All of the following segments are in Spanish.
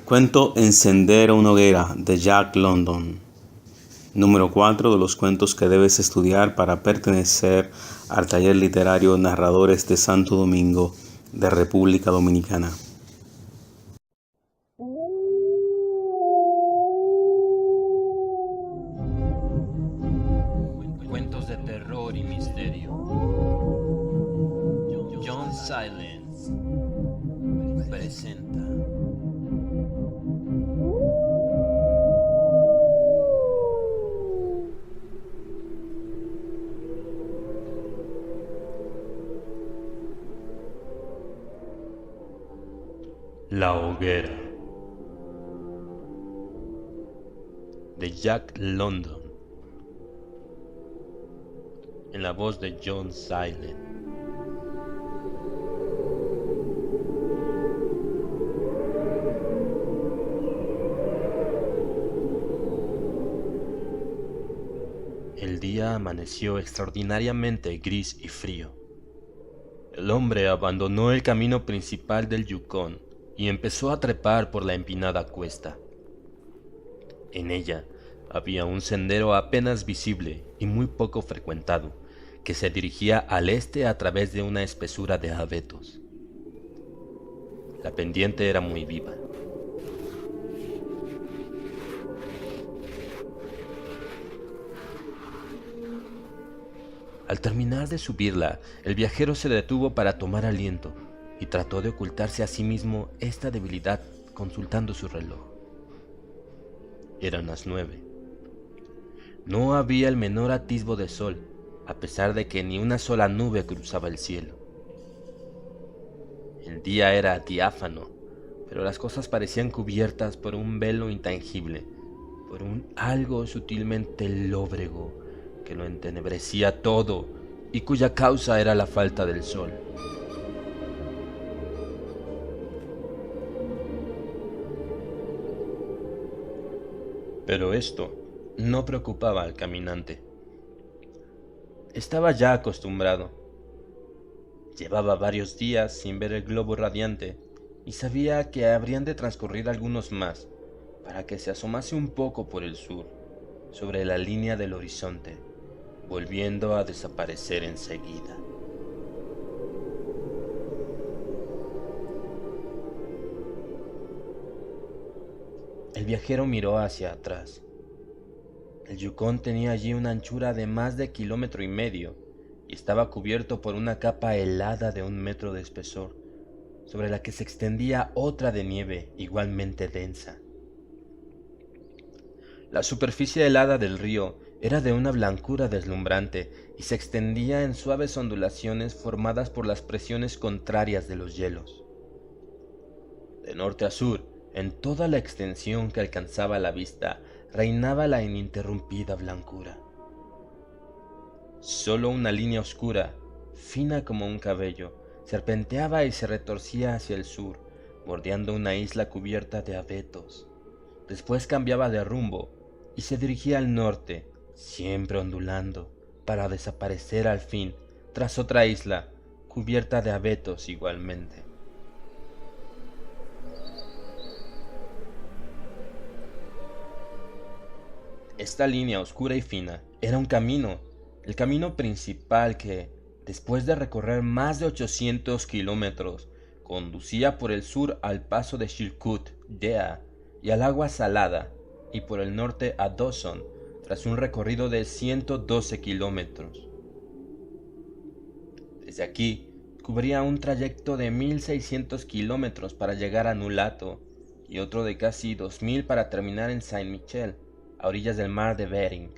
Cuento Encender una hoguera de Jack London. Número 4 de los cuentos que debes estudiar para pertenecer al taller literario Narradores de Santo Domingo de República Dominicana. Cuentos de terror y misterio. John Silence presenta. La hoguera de Jack London, en la voz de John Silence. El día amaneció extraordinariamente gris y frío. El hombre abandonó el camino principal del Yukón y empezó a trepar por la empinada cuesta. En ella había un sendero apenas visible y muy poco frecuentado, que se dirigía al este a través de una espesura de abetos. La pendiente era muy viva. Al terminar de subirla, el viajero se detuvo para tomar aliento y trató de ocultarse a sí mismo esta debilidad consultando su reloj. Eran las 9. No había el menor atisbo de sol, a pesar de que ni una sola nube cruzaba el cielo. El día era diáfano, pero las cosas parecían cubiertas por un velo intangible, por un algo sutilmente lóbrego que lo entenebrecía todo y cuya causa era la falta del sol. Pero esto no preocupaba al caminante. Estaba ya acostumbrado. Llevaba varios días sin ver el globo radiante y sabía que habrían de transcurrir algunos más para que se asomase un poco por el sur, sobre la línea del horizonte, volviendo a desaparecer enseguida. El viajero miró hacia atrás. El Yukón tenía allí una anchura de más de 1,5 kilómetros y estaba cubierto por una capa helada de 1 metro de espesor, sobre la que se extendía otra de nieve igualmente densa. La superficie helada del río era de una blancura deslumbrante y se extendía en suaves ondulaciones formadas por las presiones contrarias de los hielos. De norte a sur, en toda la extensión que alcanzaba la vista, reinaba la ininterrumpida blancura. Solo una línea oscura, fina como un cabello, serpenteaba y se retorcía hacia el sur, bordeando una isla cubierta de abetos. Después cambiaba de rumbo y se dirigía al norte, siempre ondulando, para desaparecer al fin tras otra isla cubierta de abetos igualmente. Esta línea oscura y fina era un camino, el camino principal que, después de recorrer más de 800 kilómetros, conducía por el sur al paso de Chilkoot, Dea, y al agua salada, y por el norte a Dawson, tras un recorrido de 112 kilómetros. Desde aquí, cubría un trayecto de 1,600 kilómetros para llegar a Nulato, y otro de casi 2,000 para terminar en Saint-Michel, a orillas del mar de Bering.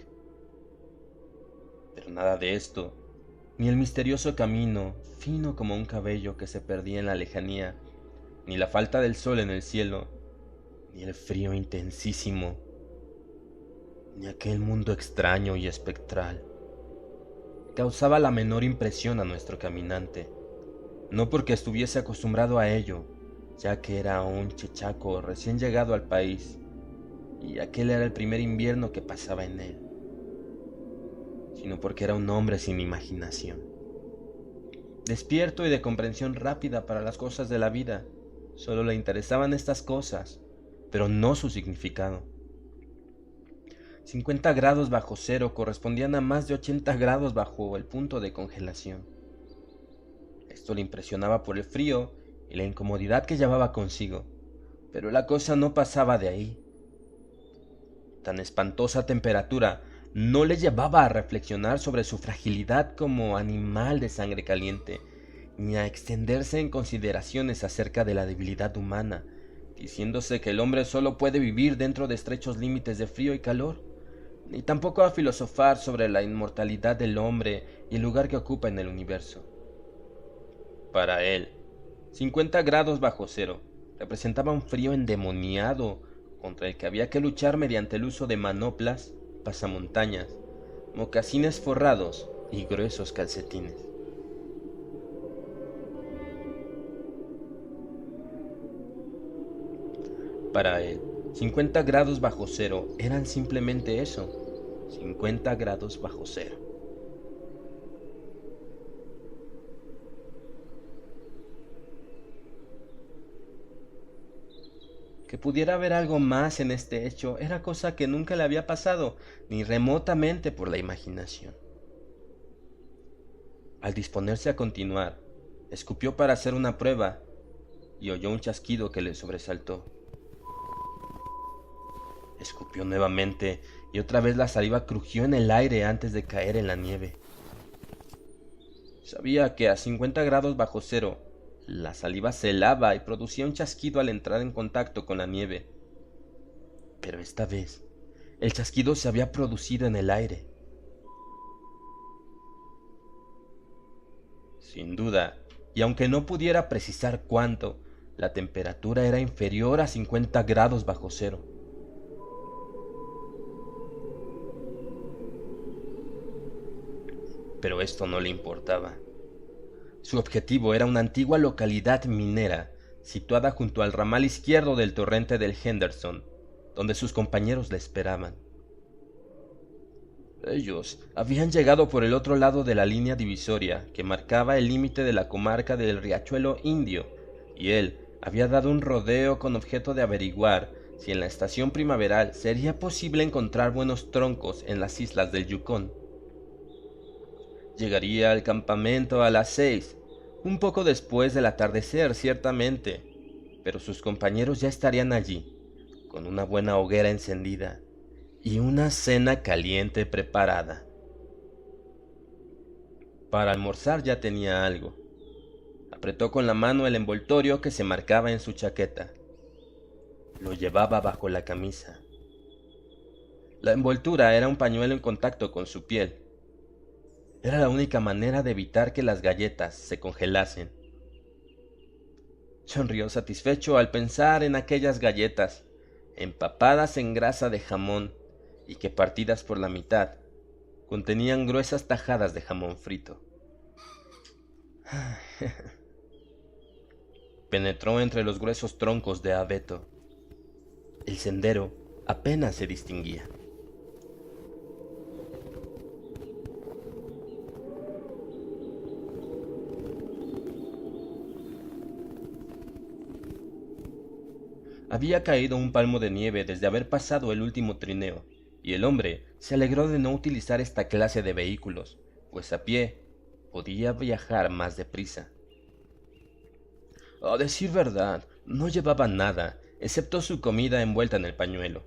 Pero nada de esto, ni el misterioso camino, fino como un cabello que se perdía en la lejanía, ni la falta del sol en el cielo, ni el frío intensísimo, ni aquel mundo extraño y espectral, causaba la menor impresión a nuestro caminante, no porque estuviese acostumbrado a ello, ya que era un chechaco recién llegado al país, y aquel era el primer invierno que pasaba en él, sino porque era un hombre sin imaginación, despierto y de comprensión rápida para las cosas de la vida. Solo le interesaban estas cosas, pero no su significado. 50 grados bajo cero correspondían a más de 80 grados bajo el punto de congelación. Esto le impresionaba por el frío y la incomodidad que llevaba consigo, pero la cosa no pasaba de ahí. Tan espantosa temperatura no le llevaba a reflexionar sobre su fragilidad como animal de sangre caliente, ni a extenderse en consideraciones acerca de la debilidad humana, diciéndose que el hombre solo puede vivir dentro de estrechos límites de frío y calor, ni tampoco a filosofar sobre la inmortalidad del hombre y el lugar que ocupa en el universo. Para él, 50 grados bajo cero representaba un frío endemoniado contra el que había que luchar mediante el uso de manoplas, pasamontañas, mocasines forrados y gruesos calcetines. Para él, 50 grados bajo cero eran simplemente eso, 50 grados bajo cero. Que pudiera haber algo más en este hecho era cosa que nunca le había pasado, ni remotamente por la imaginación. Al disponerse a continuar, escupió para hacer una prueba y oyó un chasquido que le sobresaltó. Escupió nuevamente y otra vez la saliva crujió en el aire antes de caer en la nieve. Sabía que a 50 grados bajo cero la saliva se helaba y producía un chasquido al entrar en contacto con la nieve. Pero esta vez, el chasquido se había producido en el aire. Sin duda, y aunque no pudiera precisar cuánto, la temperatura era inferior a 50 grados bajo cero. Pero esto no le importaba. Su objetivo era una antigua localidad minera situada junto al ramal izquierdo del torrente del Henderson, donde sus compañeros le esperaban. Ellos habían llegado por el otro lado de la línea divisoria que marcaba el límite de la comarca del Riachuelo Indio, y él había dado un rodeo con objeto de averiguar si en la estación primaveral sería posible encontrar buenos troncos en las islas del Yukón. Llegaría al campamento a las 6, un poco después del atardecer, ciertamente, pero sus compañeros ya estarían allí, con una buena hoguera encendida y una cena caliente preparada. Para almorzar ya tenía algo. Apretó con la mano el envoltorio que se marcaba en su chaqueta. Lo llevaba bajo la camisa. La envoltura era un pañuelo en contacto con su piel. Era la única manera de evitar que las galletas se congelasen. Sonrió satisfecho al pensar en aquellas galletas, empapadas en grasa de jamón y que partidas por la mitad, contenían gruesas tajadas de jamón frito. Penetró entre los gruesos troncos de abeto. El sendero apenas se distinguía. Había caído un palmo de nieve desde haber pasado el último trineo, y el hombre se alegró de no utilizar esta clase de vehículos, pues a pie podía viajar más deprisa. A decir verdad, no llevaba nada, excepto su comida envuelta en el pañuelo.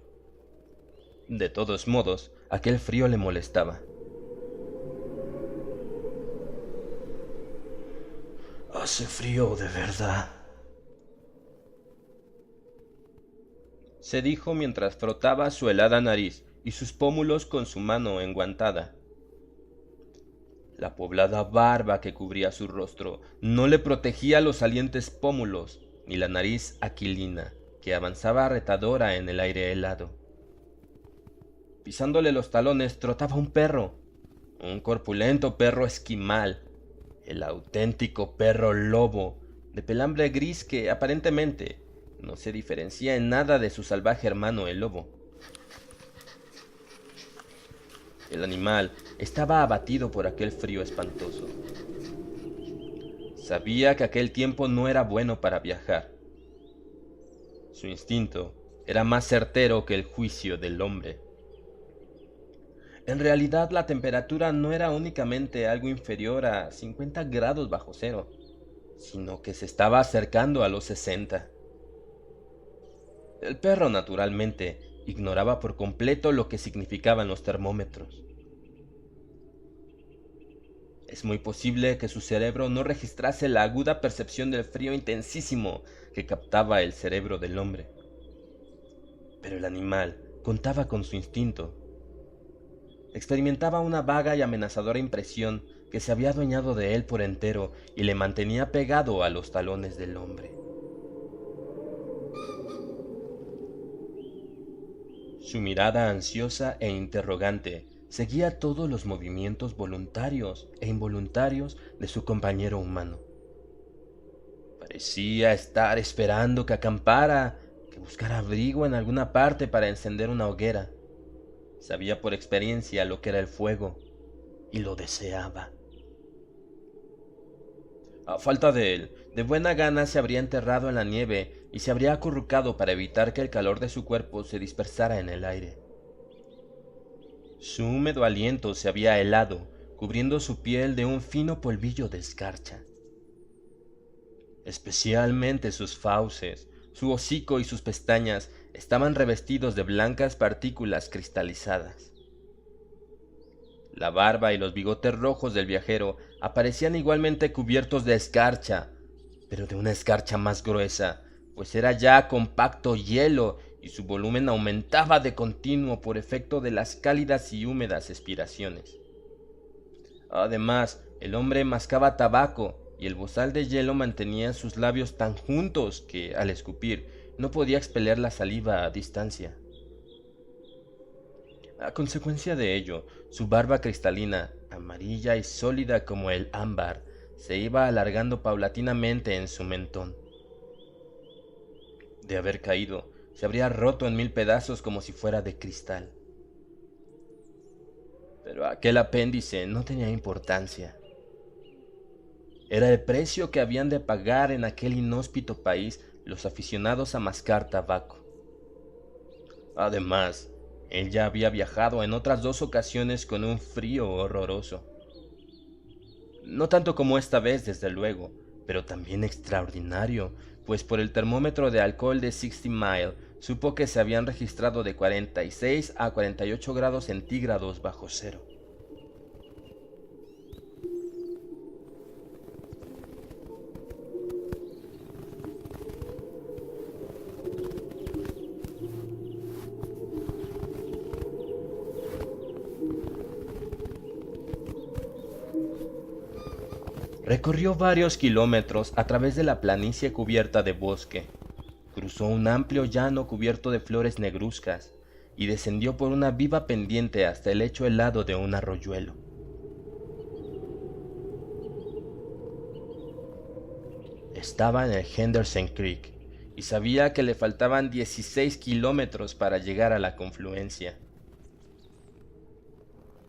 De todos modos, aquel frío le molestaba. Hace frío de verdad, se dijo mientras frotaba su helada nariz y sus pómulos con su mano enguantada. La poblada barba que cubría su rostro no le protegía los salientes pómulos ni la nariz aquilina que avanzaba retadora en el aire helado. Pisándole los talones trotaba un perro, un corpulento perro esquimal, el auténtico perro lobo, de pelambre gris que aparentemente no se diferencia en nada de su salvaje hermano el lobo. El animal estaba abatido por aquel frío espantoso. Sabía que aquel tiempo no era bueno para viajar. Su instinto era más certero que el juicio del hombre. En realidad la temperatura no era únicamente algo inferior a 50 grados bajo cero, sino que se estaba acercando a los 60. El perro, naturalmente, ignoraba por completo lo que significaban los termómetros. Es muy posible que su cerebro no registrase la aguda percepción del frío intensísimo que captaba el cerebro del hombre. Pero el animal contaba con su instinto. Experimentaba una vaga y amenazadora impresión que se había adueñado de él por entero y le mantenía pegado a los talones del hombre. Su mirada ansiosa e interrogante seguía todos los movimientos voluntarios e involuntarios de su compañero humano. Parecía estar esperando que acampara, que buscara abrigo en alguna parte para encender una hoguera. Sabía por experiencia lo que era el fuego y lo deseaba. A falta de él, de buena gana se habría enterrado en la nieve y se habría acurrucado para evitar que el calor de su cuerpo se dispersara en el aire. Su húmedo aliento se había helado, cubriendo su piel de un fino polvillo de escarcha. Especialmente sus fauces, su hocico y sus pestañas estaban revestidos de blancas partículas cristalizadas. La barba y los bigotes rojos del viajero aparecían igualmente cubiertos de escarcha, pero de una escarcha más gruesa, pues era ya compacto hielo y su volumen aumentaba de continuo por efecto de las cálidas y húmedas expiraciones. Además, el hombre mascaba tabaco y el bozal de hielo mantenía sus labios tan juntos que, al escupir, no podía expeler la saliva a distancia. A consecuencia de ello, su barba cristalina, amarilla y sólida como el ámbar, se iba alargando paulatinamente en su mentón. De haber caído, se habría roto en 1000 pedazos como si fuera de cristal. Pero aquel apéndice no tenía importancia. Era el precio que habían de pagar en aquel inhóspito país los aficionados a mascar tabaco. Además, él ya había viajado en otras 2 ocasiones con un frío horroroso. No tanto como esta vez, desde luego, pero también extraordinario, pues por el termómetro de alcohol de 60 Mile supo que se habían registrado de 46 a 48 grados centígrados bajo cero. Recorrió varios kilómetros a través de la planicie cubierta de bosque, cruzó un amplio llano cubierto de flores negruzcas y descendió por una viva pendiente hasta el lecho helado de un arroyuelo. Estaba en el Henderson Creek y sabía que le faltaban 16 kilómetros para llegar a la confluencia.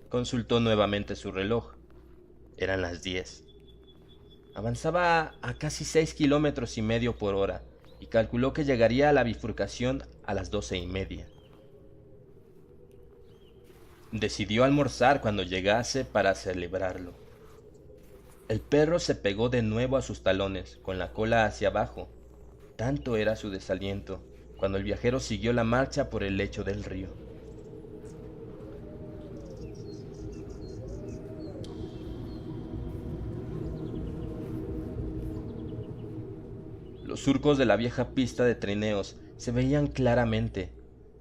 Consultó nuevamente su reloj. Eran las 10. Avanzaba a casi 6,5 kilómetros por hora y calculó que llegaría a la bifurcación a las 12:30. Decidió almorzar cuando llegase para celebrarlo. El perro se pegó de nuevo a sus talones, con la cola hacia abajo. Tanto era su desaliento, cuando el viajero siguió la marcha por el lecho del río. Los surcos de la vieja pista de trineos se veían claramente,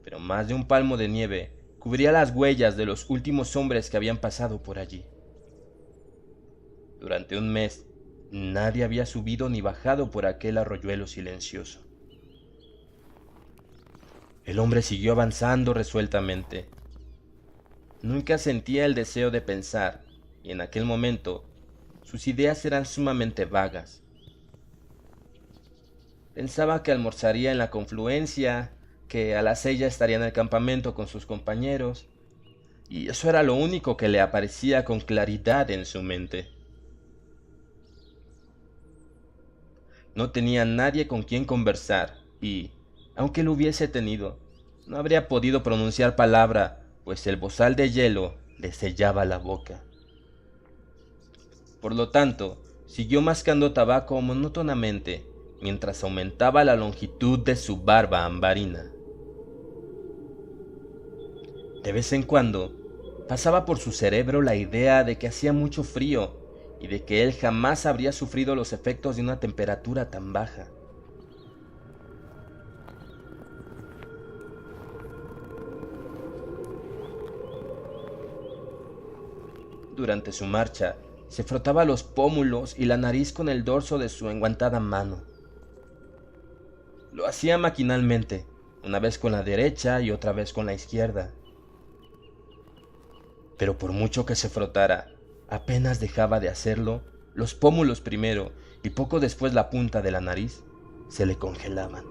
pero más de un palmo de nieve cubría las huellas de los últimos hombres que habían pasado por allí. Durante un mes, nadie había subido ni bajado por aquel arroyuelo silencioso. El hombre siguió avanzando resueltamente. Nunca sentía el deseo de pensar, y en aquel momento sus ideas eran sumamente vagas. Pensaba que almorzaría en la confluencia, que a las 6 ya estaría en el campamento con sus compañeros, y eso era lo único que le aparecía con claridad en su mente. No tenía nadie con quien conversar y, Aunque lo hubiese tenido, no habría podido pronunciar palabra, pues el bozal de hielo le sellaba la boca. Por lo tanto, siguió mascando tabaco monótonamente, mientras aumentaba la longitud de su barba ambarina. De vez en cuando, pasaba por su cerebro la idea de que hacía mucho frío y de que él jamás habría sufrido los efectos de una temperatura tan baja. Durante su marcha, se frotaba los pómulos y la nariz con el dorso de su enguantada mano. Lo hacía maquinalmente, una vez con la derecha y otra vez con la izquierda. Pero por mucho que se frotara, apenas dejaba de hacerlo, los pómulos primero y poco después la punta de la nariz se le congelaban.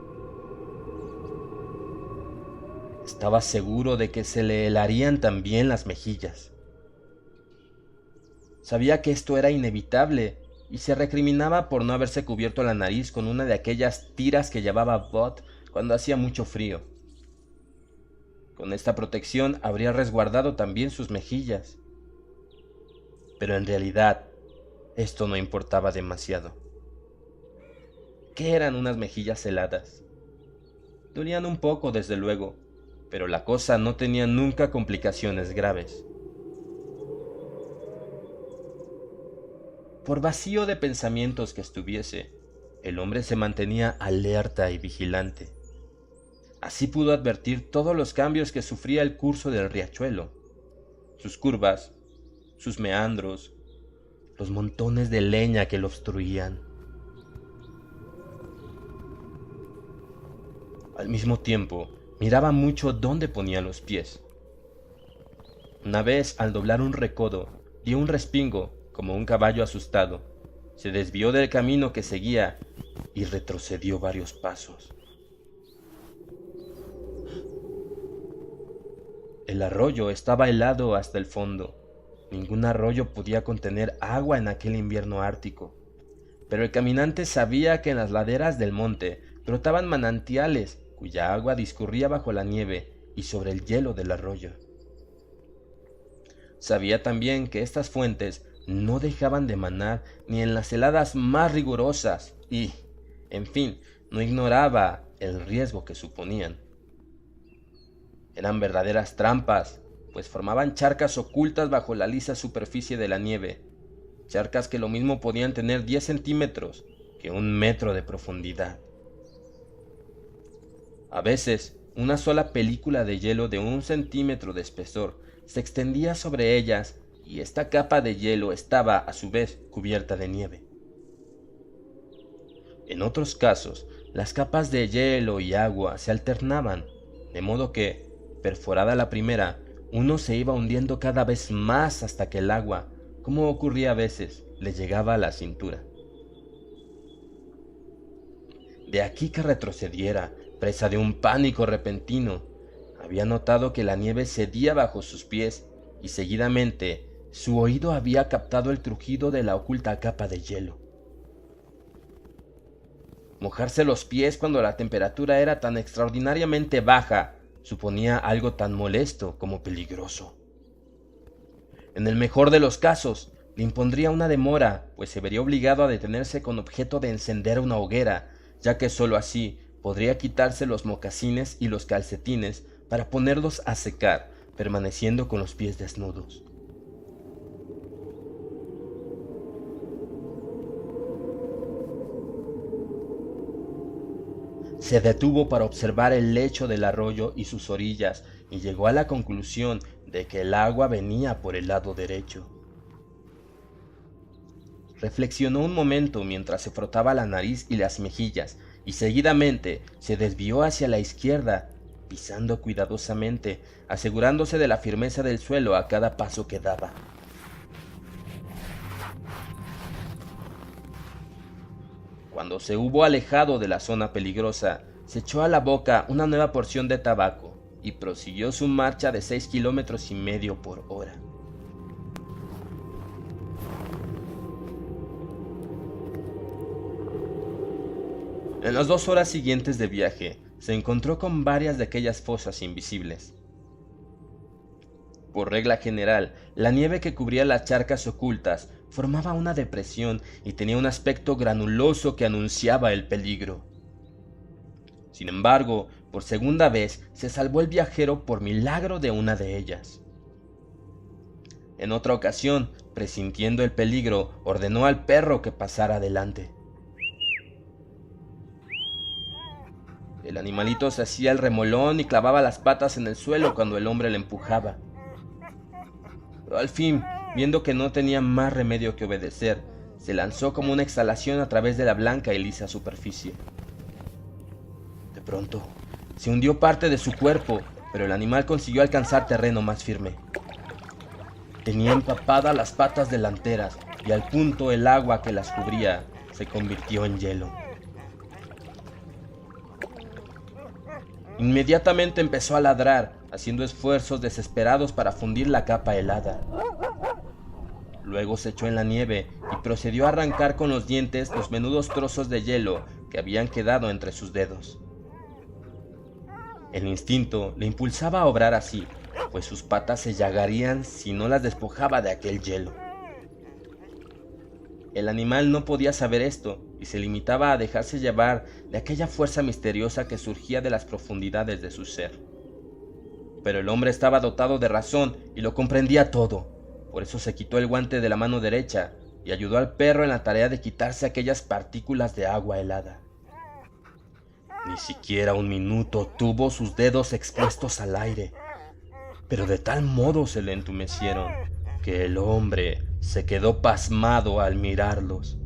Estaba seguro de que se le helarían también las mejillas. Sabía que esto era inevitable y se recriminaba por no haberse cubierto la nariz con una de aquellas tiras que llevaba Bud cuando hacía mucho frío. Con esta protección habría resguardado también sus mejillas. Pero en realidad, esto no importaba demasiado. ¿Qué eran unas mejillas heladas? Dolían un poco, desde luego, pero la cosa no tenía nunca complicaciones graves. Por vacío de pensamientos que estuviese, el hombre se mantenía alerta y vigilante. Así pudo advertir todos los cambios que sufría el curso del riachuelo, sus curvas, sus meandros, los montones de leña que lo obstruían. Al mismo tiempo, miraba mucho dónde ponía los pies. Una vez, al doblar un recodo, dio un respingo, como un caballo asustado, se desvió del camino que seguía y retrocedió varios pasos. El arroyo estaba helado hasta el fondo. Ningún arroyo podía contener agua en aquel invierno ártico. Pero el caminante sabía que en las laderas del monte brotaban manantiales cuya agua discurría bajo la nieve y sobre el hielo del arroyo. Sabía también que estas fuentes no dejaban de manar ni en las heladas más rigurosas y, en fin, no ignoraba el riesgo que suponían. Eran verdaderas trampas, pues formaban charcas ocultas bajo la lisa superficie de la nieve, charcas que lo mismo podían tener 10 centímetros que 1 metro de profundidad. A veces, una sola película de hielo de 1 centímetro de espesor se extendía sobre ellas y esta capa de hielo estaba, a su vez, cubierta de nieve. En otros casos, las capas de hielo y agua se alternaban, de modo que, perforada la primera, uno se iba hundiendo cada vez más hasta que el agua, como ocurría a veces, le llegaba a la cintura. De aquí que retrocediera, presa de un pánico repentino. Había notado que la nieve cedía bajo sus pies y seguidamente su oído había captado el crujido de la oculta capa de hielo. Mojarse los pies cuando la temperatura era tan extraordinariamente baja suponía algo tan molesto como peligroso. En el mejor de los casos, le impondría una demora, pues se vería obligado a detenerse con objeto de encender una hoguera, ya que sólo así podría quitarse los mocasines y los calcetines para ponerlos a secar, permaneciendo con los pies desnudos. Se detuvo para observar el lecho del arroyo y sus orillas y llegó a la conclusión de que el agua venía por el lado derecho. Reflexionó un momento mientras se frotaba la nariz y las mejillas y seguidamente se desvió hacia la izquierda, pisando cuidadosamente, asegurándose de la firmeza del suelo a cada paso que daba. Cuando se hubo alejado de la zona peligrosa, se echó a la boca una nueva porción de tabaco y prosiguió su marcha de 6,5 kilómetros por hora. En las 2 horas siguientes de viaje, se encontró con varias de aquellas fosas invisibles. Por regla general, la nieve que cubría las charcas ocultas formaba una depresión y tenía un aspecto granuloso que anunciaba el peligro. Sin embargo, por segunda vez se salvó el viajero por milagro de una de ellas. En otra ocasión, presintiendo el peligro, ordenó al perro que pasara adelante. El animalito se hacía el remolón y clavaba las patas en el suelo cuando el hombre le empujaba. Pero al fin, viendo que no tenía más remedio que obedecer, se lanzó como una exhalación a través de la blanca y lisa superficie. De pronto, se hundió parte de su cuerpo, pero el animal consiguió alcanzar terreno más firme. Tenía empapadas las patas delanteras y al punto el agua que las cubría se convirtió en hielo. Inmediatamente empezó a ladrar, haciendo esfuerzos desesperados para fundir la capa helada. Luego se echó en la nieve y procedió a arrancar con los dientes los menudos trozos de hielo que habían quedado entre sus dedos. El instinto le impulsaba a obrar así, pues sus patas se llagarían si no las despojaba de aquel hielo. El animal no podía saber esto y se limitaba a dejarse llevar de aquella fuerza misteriosa que surgía de las profundidades de su ser. Pero el hombre estaba dotado de razón y lo comprendía todo, por eso se quitó el guante de la mano derecha y ayudó al perro en la tarea de quitarse aquellas partículas de agua helada. Ni siquiera un minuto tuvo sus dedos expuestos al aire, pero de tal modo se le entumecieron que el hombre se quedó pasmado al mirarlos.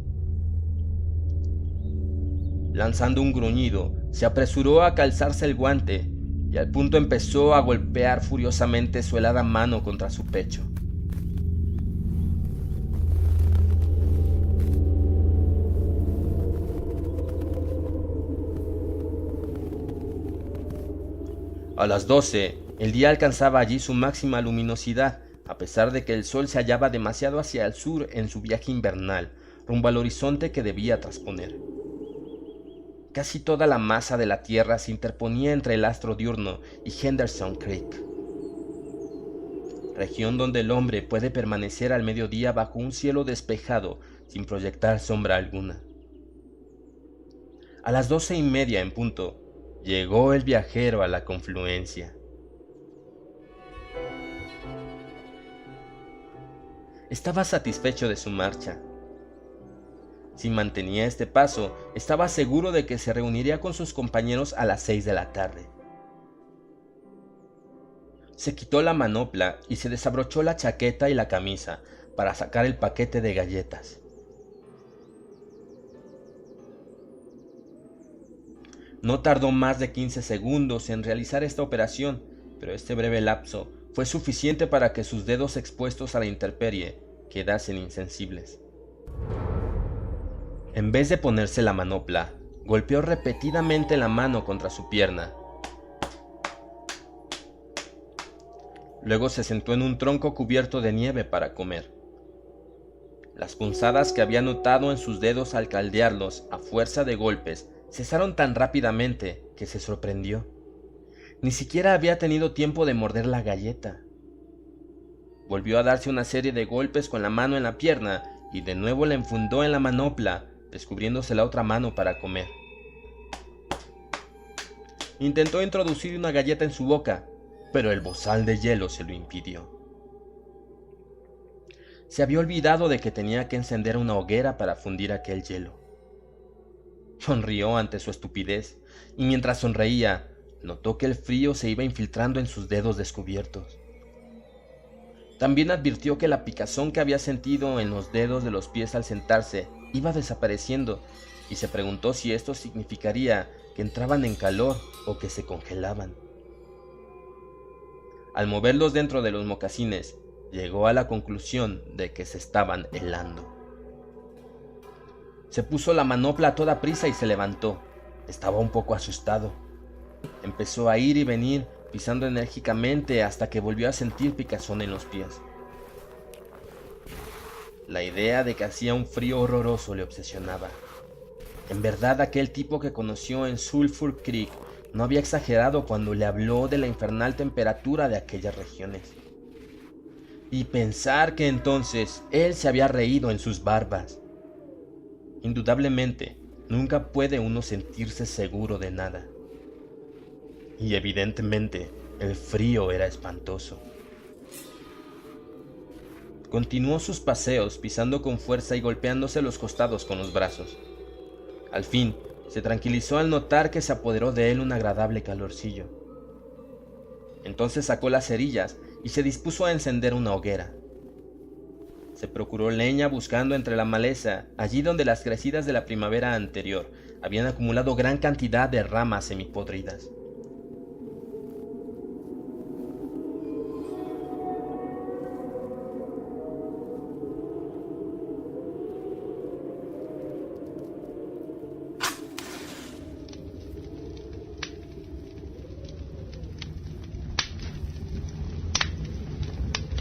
Lanzando un gruñido, se apresuró a calzarse el guante y al punto empezó a golpear furiosamente su helada mano contra su pecho. A las 12, el día alcanzaba allí su máxima luminosidad, a pesar de que el sol se hallaba demasiado hacia el sur en su viaje invernal, rumbo al horizonte que debía trasponer. Casi toda la masa de la Tierra se interponía entre el astro diurno y Henderson Creek, región donde el hombre puede permanecer al mediodía bajo un cielo despejado sin proyectar sombra alguna. A las 12:30 en punto, llegó el viajero a la confluencia. Estaba satisfecho de su marcha. Si mantenía este paso, estaba seguro de que se reuniría con sus compañeros a las 6 de la tarde. Se quitó la manopla y se desabrochó la chaqueta y la camisa para sacar el paquete de galletas. No tardó más de 15 segundos en realizar esta operación, pero este breve lapso fue suficiente para que sus dedos expuestos a la intemperie quedasen insensibles. En vez de ponerse la manopla, golpeó repetidamente la mano contra su pierna. Luego se sentó en un tronco cubierto de nieve para comer. Las punzadas que había notado en sus dedos al caldearlos a fuerza de golpes cesaron tan rápidamente que se sorprendió. Ni siquiera había tenido tiempo de morder la galleta. Volvió a darse una serie de golpes con la mano en la pierna y de nuevo la enfundó en la manopla, descubriéndose la otra mano para comer. Intentó introducir una galleta en su boca, pero el bozal de hielo se lo impidió. Se había olvidado de que tenía que encender una hoguera para fundir aquel hielo. Sonrió ante su estupidez, y mientras sonreía, notó que el frío se iba infiltrando en sus dedos descubiertos. También advirtió que la picazón que había sentido en los dedos de los pies al sentarse iba desapareciendo, y se preguntó si esto significaría que entraban en calor o que se congelaban. Al moverlos dentro de los mocasines, llegó a la conclusión de que se estaban helando. Se puso la manopla a toda prisa y se levantó. Estaba un poco asustado. Empezó a ir y venir, pisando enérgicamente hasta que volvió a sentir picazón en los pies. La idea de que hacía un frío horroroso le obsesionaba. En verdad, aquel tipo que conoció en Sulphur Creek no había exagerado cuando le habló de la infernal temperatura de aquellas regiones. Y pensar que entonces él se había reído en sus barbas. Indudablemente, nunca puede uno sentirse seguro de nada. Y evidentemente, el frío era espantoso. Continuó sus paseos, pisando con fuerza y golpeándose los costados con los brazos. Al fin, se tranquilizó al notar que se apoderó de él un agradable calorcillo. Entonces sacó las cerillas y se dispuso a encender una hoguera. Se procuró leña buscando entre la maleza, allí donde las crecidas de la primavera anterior habían acumulado gran cantidad de ramas semipodridas.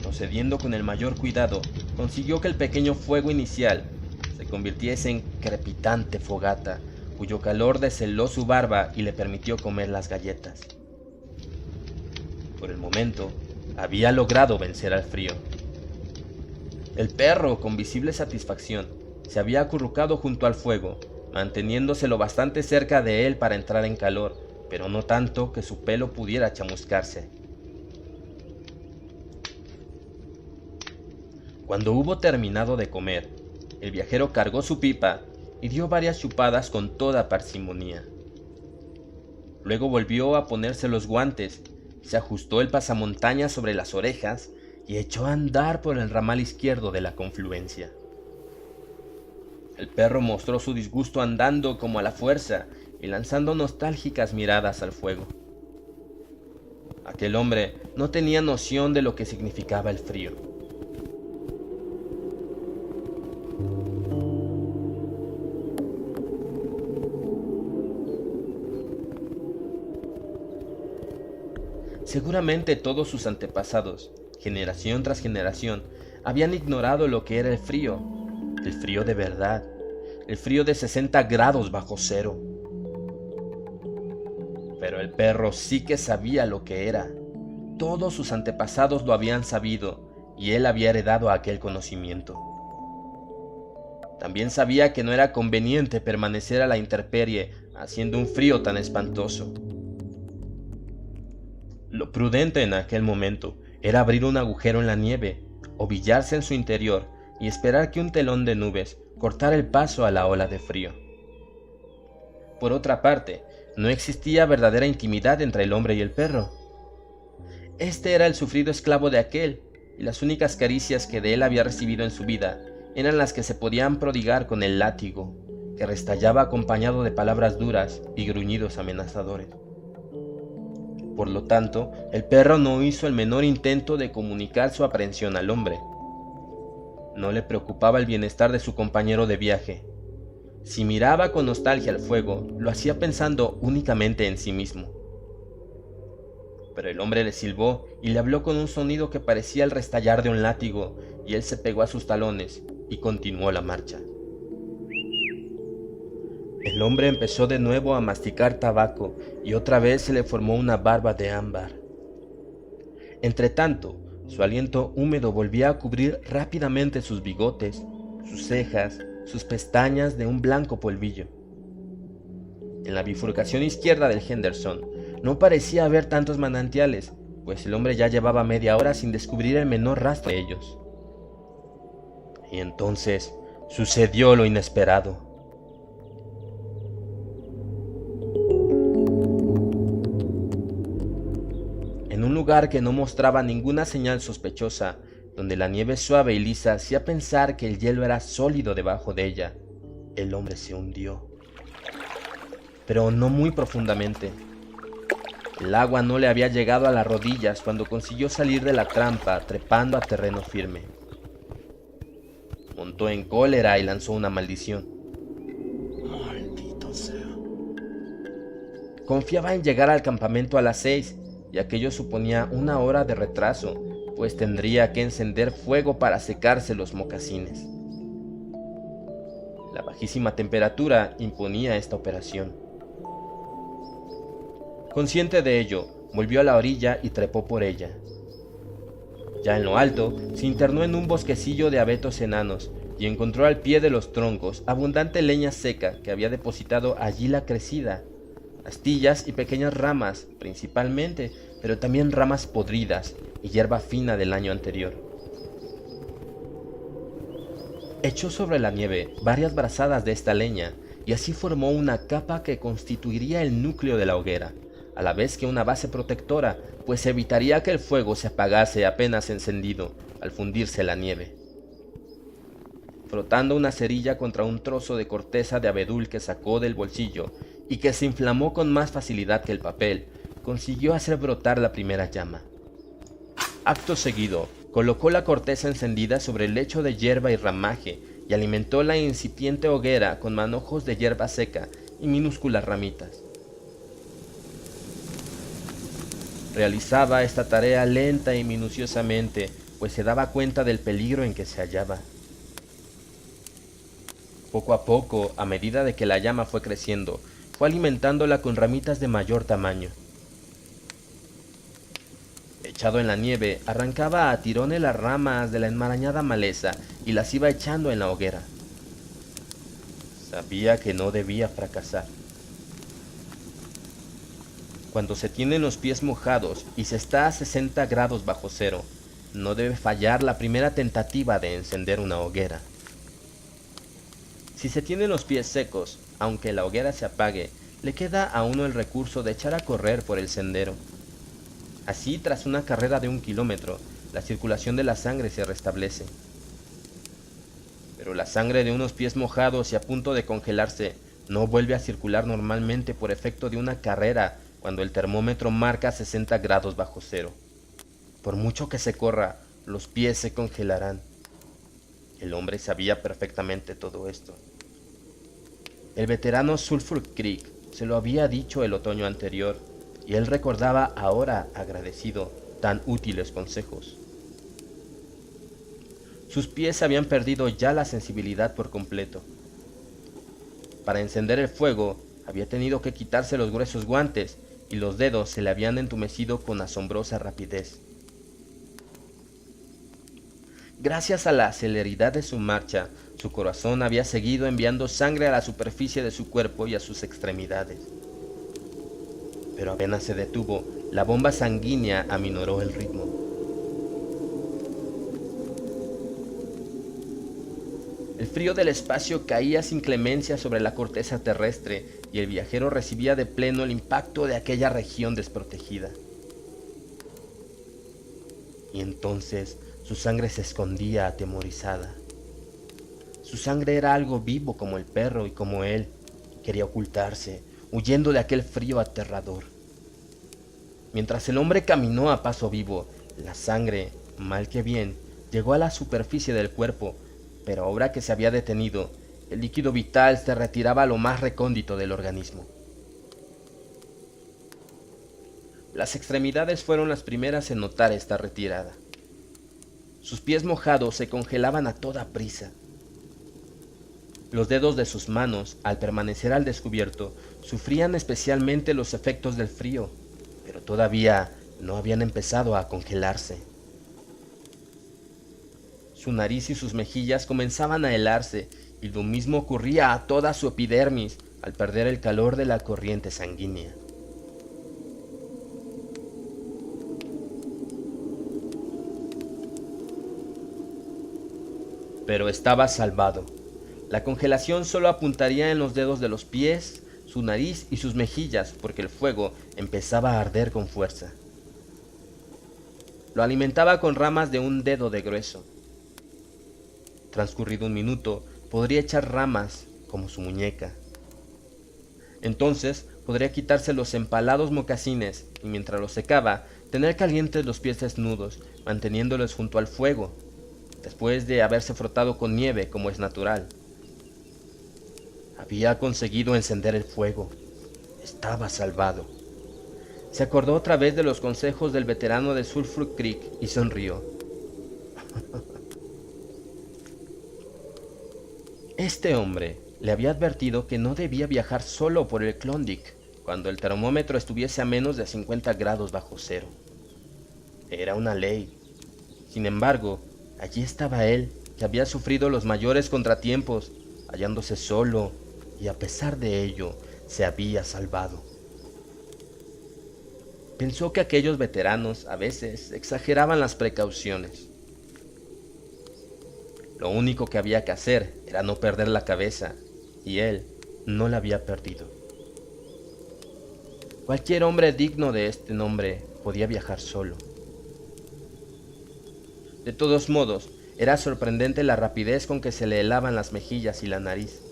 Procediendo con el mayor cuidado, consiguió que el pequeño fuego inicial se convirtiese en crepitante fogata, cuyo calor desheló su barba y le permitió comer las galletas. Por el momento, había logrado vencer al frío. El perro, con visible satisfacción, se había acurrucado junto al fuego, manteniéndose lo bastante cerca de él para entrar en calor, pero no tanto que su pelo pudiera chamuscarse. Cuando hubo terminado de comer, el viajero cargó su pipa y dio varias chupadas con toda parsimonía. Luego volvió a ponerse los guantes, se ajustó el pasamontañas sobre las orejas y echó a andar por el ramal izquierdo de la confluencia. El perro mostró su disgusto andando como a la fuerza y lanzando nostálgicas miradas al fuego. Aquel hombre no tenía noción de lo que significaba el frío. Seguramente todos sus antepasados, generación tras generación, habían ignorado lo que era el frío de verdad, el frío de 60 grados bajo cero. Pero el perro sí que sabía lo que era. Todos sus antepasados lo habían sabido y él había heredado aquel conocimiento. También sabía que no era conveniente permanecer a la intemperie haciendo un frío tan espantoso. Lo prudente en aquel momento era abrir un agujero en la nieve, ovillarse en su interior y esperar que un telón de nubes cortara el paso a la ola de frío. Por otra parte, no existía verdadera intimidad entre el hombre y el perro. Este era el sufrido esclavo de aquel, y las únicas caricias que de él había recibido en su vida eran las que se podían prodigar con el látigo, que restallaba acompañado de palabras duras y gruñidos amenazadores. Por lo tanto, el perro no hizo el menor intento de comunicar su aprehensión al hombre. No le preocupaba el bienestar de su compañero de viaje. Si miraba con nostalgia al fuego, lo hacía pensando únicamente en sí mismo. Pero el hombre le silbó y le habló con un sonido que parecía el restallar de un látigo, y él se pegó a sus talones y continuó la marcha. El hombre empezó de nuevo a masticar tabaco y otra vez se le formó una barba de ámbar. Entretanto, su aliento húmedo volvía a cubrir rápidamente sus bigotes, sus cejas, sus pestañas de un blanco polvillo. En la bifurcación izquierda del Henderson no parecía haber tantos manantiales, pues el hombre ya llevaba media hora sin descubrir el menor rastro de ellos. Y entonces sucedió lo inesperado. En un lugar que no mostraba ninguna señal sospechosa, donde la nieve suave y lisa hacía pensar que el hielo era sólido debajo de ella, el hombre se hundió. Pero no muy profundamente. El agua no le había llegado a las rodillas cuando consiguió salir de la trampa trepando a terreno firme. Montó en cólera y lanzó una maldición. Maldito sea. Confiaba en llegar al campamento a las 6, y aquello suponía 1 hora de retraso, pues tendría que encender fuego para secarse los mocasines. La bajísima temperatura imponía esta operación. Consciente de ello, volvió a la orilla y trepó por ella. Ya en lo alto, se internó en un bosquecillo de abetos enanos y encontró al pie de los troncos abundante leña seca que había depositado allí la crecida, astillas y pequeñas ramas, principalmente, pero también ramas podridas y hierba fina del año anterior. Echó sobre la nieve varias brazadas de esta leña y así formó una capa que constituiría el núcleo de la hoguera, a la vez que una base protectora, pues evitaría que el fuego se apagase apenas encendido al fundirse la nieve. Frotando una cerilla contra un trozo de corteza de abedul que sacó del bolsillo y que se inflamó con más facilidad que el papel, consiguió hacer brotar la primera llama. Acto seguido, colocó la corteza encendida sobre el lecho de hierba y ramaje y alimentó la incipiente hoguera con manojos de hierba seca y minúsculas ramitas. Realizaba esta tarea lenta y minuciosamente, pues se daba cuenta del peligro en que se hallaba. Poco a poco, a medida de que la llama fue creciendo, fue alimentándola con ramitas de mayor tamaño. Echado en la nieve, arrancaba a tirones las ramas de la enmarañada maleza y las iba echando en la hoguera. Sabía que no debía fracasar. Cuando se tienen los pies mojados y se está a 60 grados bajo cero, no debe fallar la primera tentativa de encender una hoguera. Si se tienen los pies secos, aunque la hoguera se apague, le queda a uno el recurso de echar a correr por el sendero. Así, tras una carrera de 1 kilómetro, la circulación de la sangre se restablece. Pero la sangre de unos pies mojados y a punto de congelarse no vuelve a circular normalmente por efecto de una carrera cuando el termómetro marca 60 grados bajo cero. Por mucho que se corra, los pies se congelarán. El hombre sabía perfectamente todo esto. El veterano Sulphur Creek se lo había dicho el otoño anterior, y él recordaba ahora, agradecido, tan útiles consejos. Sus pies habían perdido ya la sensibilidad por completo. Para encender el fuego, había tenido que quitarse los gruesos guantes, y los dedos se le habían entumecido con asombrosa rapidez. Gracias a la celeridad de su marcha, su corazón había seguido enviando sangre a la superficie de su cuerpo y a sus extremidades. Pero apenas se detuvo, la bomba sanguínea aminoró el ritmo. El frío del espacio caía sin clemencia sobre la corteza terrestre y el viajero recibía de pleno el impacto de aquella región desprotegida. Y entonces su sangre se escondía atemorizada. Su sangre era algo vivo como el perro y como él. Quería ocultarse, huyendo de aquel frío aterrador. Mientras el hombre caminó a paso vivo, la sangre, mal que bien, llegó a la superficie del cuerpo, pero ahora que se había detenido, el líquido vital se retiraba a lo más recóndito del organismo. Las extremidades fueron las primeras en notar esta retirada. Sus pies mojados se congelaban a toda prisa. Los dedos de sus manos, al permanecer al descubierto, sufrían especialmente los efectos del frío, pero todavía no habían empezado a congelarse. Su nariz y sus mejillas comenzaban a helarse, y lo mismo ocurría a toda su epidermis al perder el calor de la corriente sanguínea. Pero estaba salvado. La congelación solo apuntaría en los dedos de los pies, su nariz y sus mejillas, porque el fuego empezaba a arder con fuerza. Lo alimentaba con ramas de 1 dedo de grueso. Transcurrido 1 minuto, podría echar ramas como su muñeca. Entonces podría quitarse los empalados mocasines y mientras los secaba, tener calientes los pies desnudos, manteniéndolos junto al fuego, después de haberse frotado con nieve como es natural. Había conseguido encender el fuego. Estaba salvado. Se acordó otra vez de los consejos del veterano de Sulphur Creek y sonrió. Este hombre le había advertido que no debía viajar solo por el Klondike, cuando el termómetro estuviese a menos de 50 grados bajo cero. Era una ley. Sin embargo, allí estaba él, que había sufrido los mayores contratiempos, hallándose solo, y a pesar de ello, se había salvado. Pensó que aquellos veteranos a veces exageraban las precauciones. Lo único que había que hacer era no perder la cabeza, y él no la había perdido. Cualquier hombre digno de este nombre podía viajar solo. De todos modos, era sorprendente la rapidez con que se le helaban las mejillas y la nariz.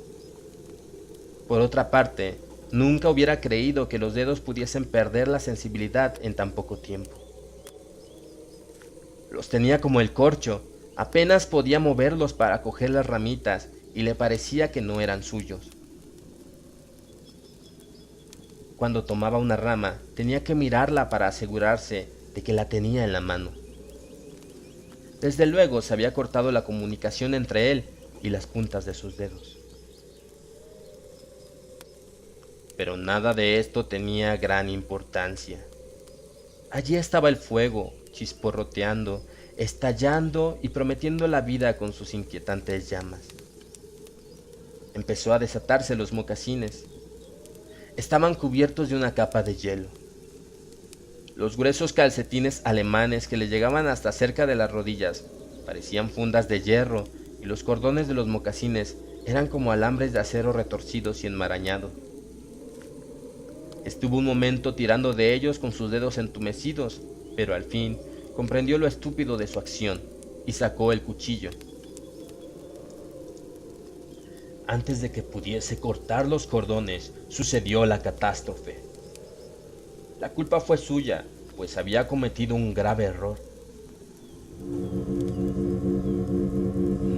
Por otra parte, nunca hubiera creído que los dedos pudiesen perder la sensibilidad en tan poco tiempo. Los tenía como el corcho, apenas podía moverlos para coger las ramitas y le parecía que no eran suyos. Cuando tomaba una rama, tenía que mirarla para asegurarse de que la tenía en la mano. Desde luego se había cortado la comunicación entre él y las puntas de sus dedos. Pero nada de esto tenía gran importancia. Allí estaba el fuego, chisporroteando, estallando y prometiendo la vida con sus inquietantes llamas. Empezó a desatarse los mocasines. Estaban cubiertos de una capa de hielo. Los gruesos calcetines alemanes que le llegaban hasta cerca de las rodillas parecían fundas de hierro y los cordones de los mocasines eran como alambres de acero retorcidos y enmarañados. Estuvo un momento tirando de ellos con sus dedos entumecidos, pero al fin comprendió lo estúpido de su acción y sacó el cuchillo. Antes de que pudiese cortar los cordones, sucedió la catástrofe. La culpa fue suya, pues había cometido un grave error.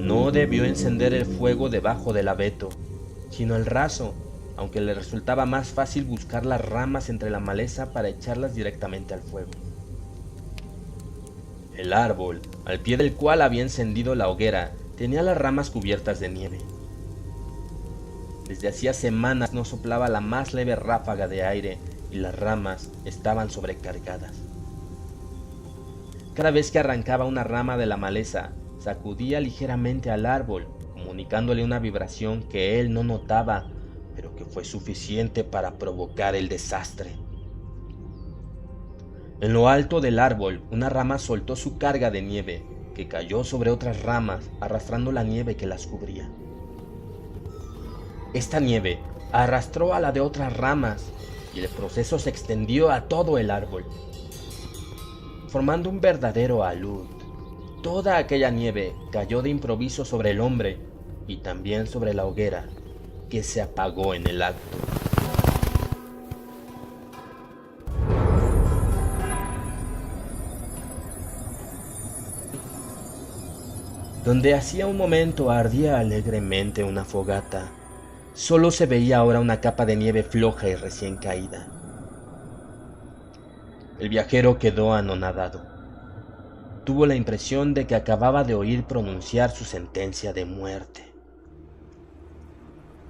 No debió encender el fuego debajo del abeto, sino el raso, aunque le resultaba más fácil buscar las ramas entre la maleza para echarlas directamente al fuego. El árbol, al pie del cual había encendido la hoguera, tenía las ramas cubiertas de nieve. Desde hacía semanas no soplaba la más leve ráfaga de aire y las ramas estaban sobrecargadas. Cada vez que arrancaba una rama de la maleza, sacudía ligeramente al árbol, comunicándole una vibración que él no notaba, pero que fue suficiente para provocar el desastre. En lo alto del árbol, una rama soltó su carga de nieve, que cayó sobre otras ramas, arrastrando la nieve que las cubría. Esta nieve arrastró a la de otras ramas, y el proceso se extendió a todo el árbol, formando un verdadero alud. Toda aquella nieve cayó de improviso sobre el hombre, y también sobre la hoguera, que se apagó en el acto. Donde hacía un momento ardía alegremente una fogata, solo se veía ahora una capa de nieve floja y recién caída. El viajero quedó anonadado. Tuvo la impresión de que acababa de oír pronunciar su sentencia de muerte.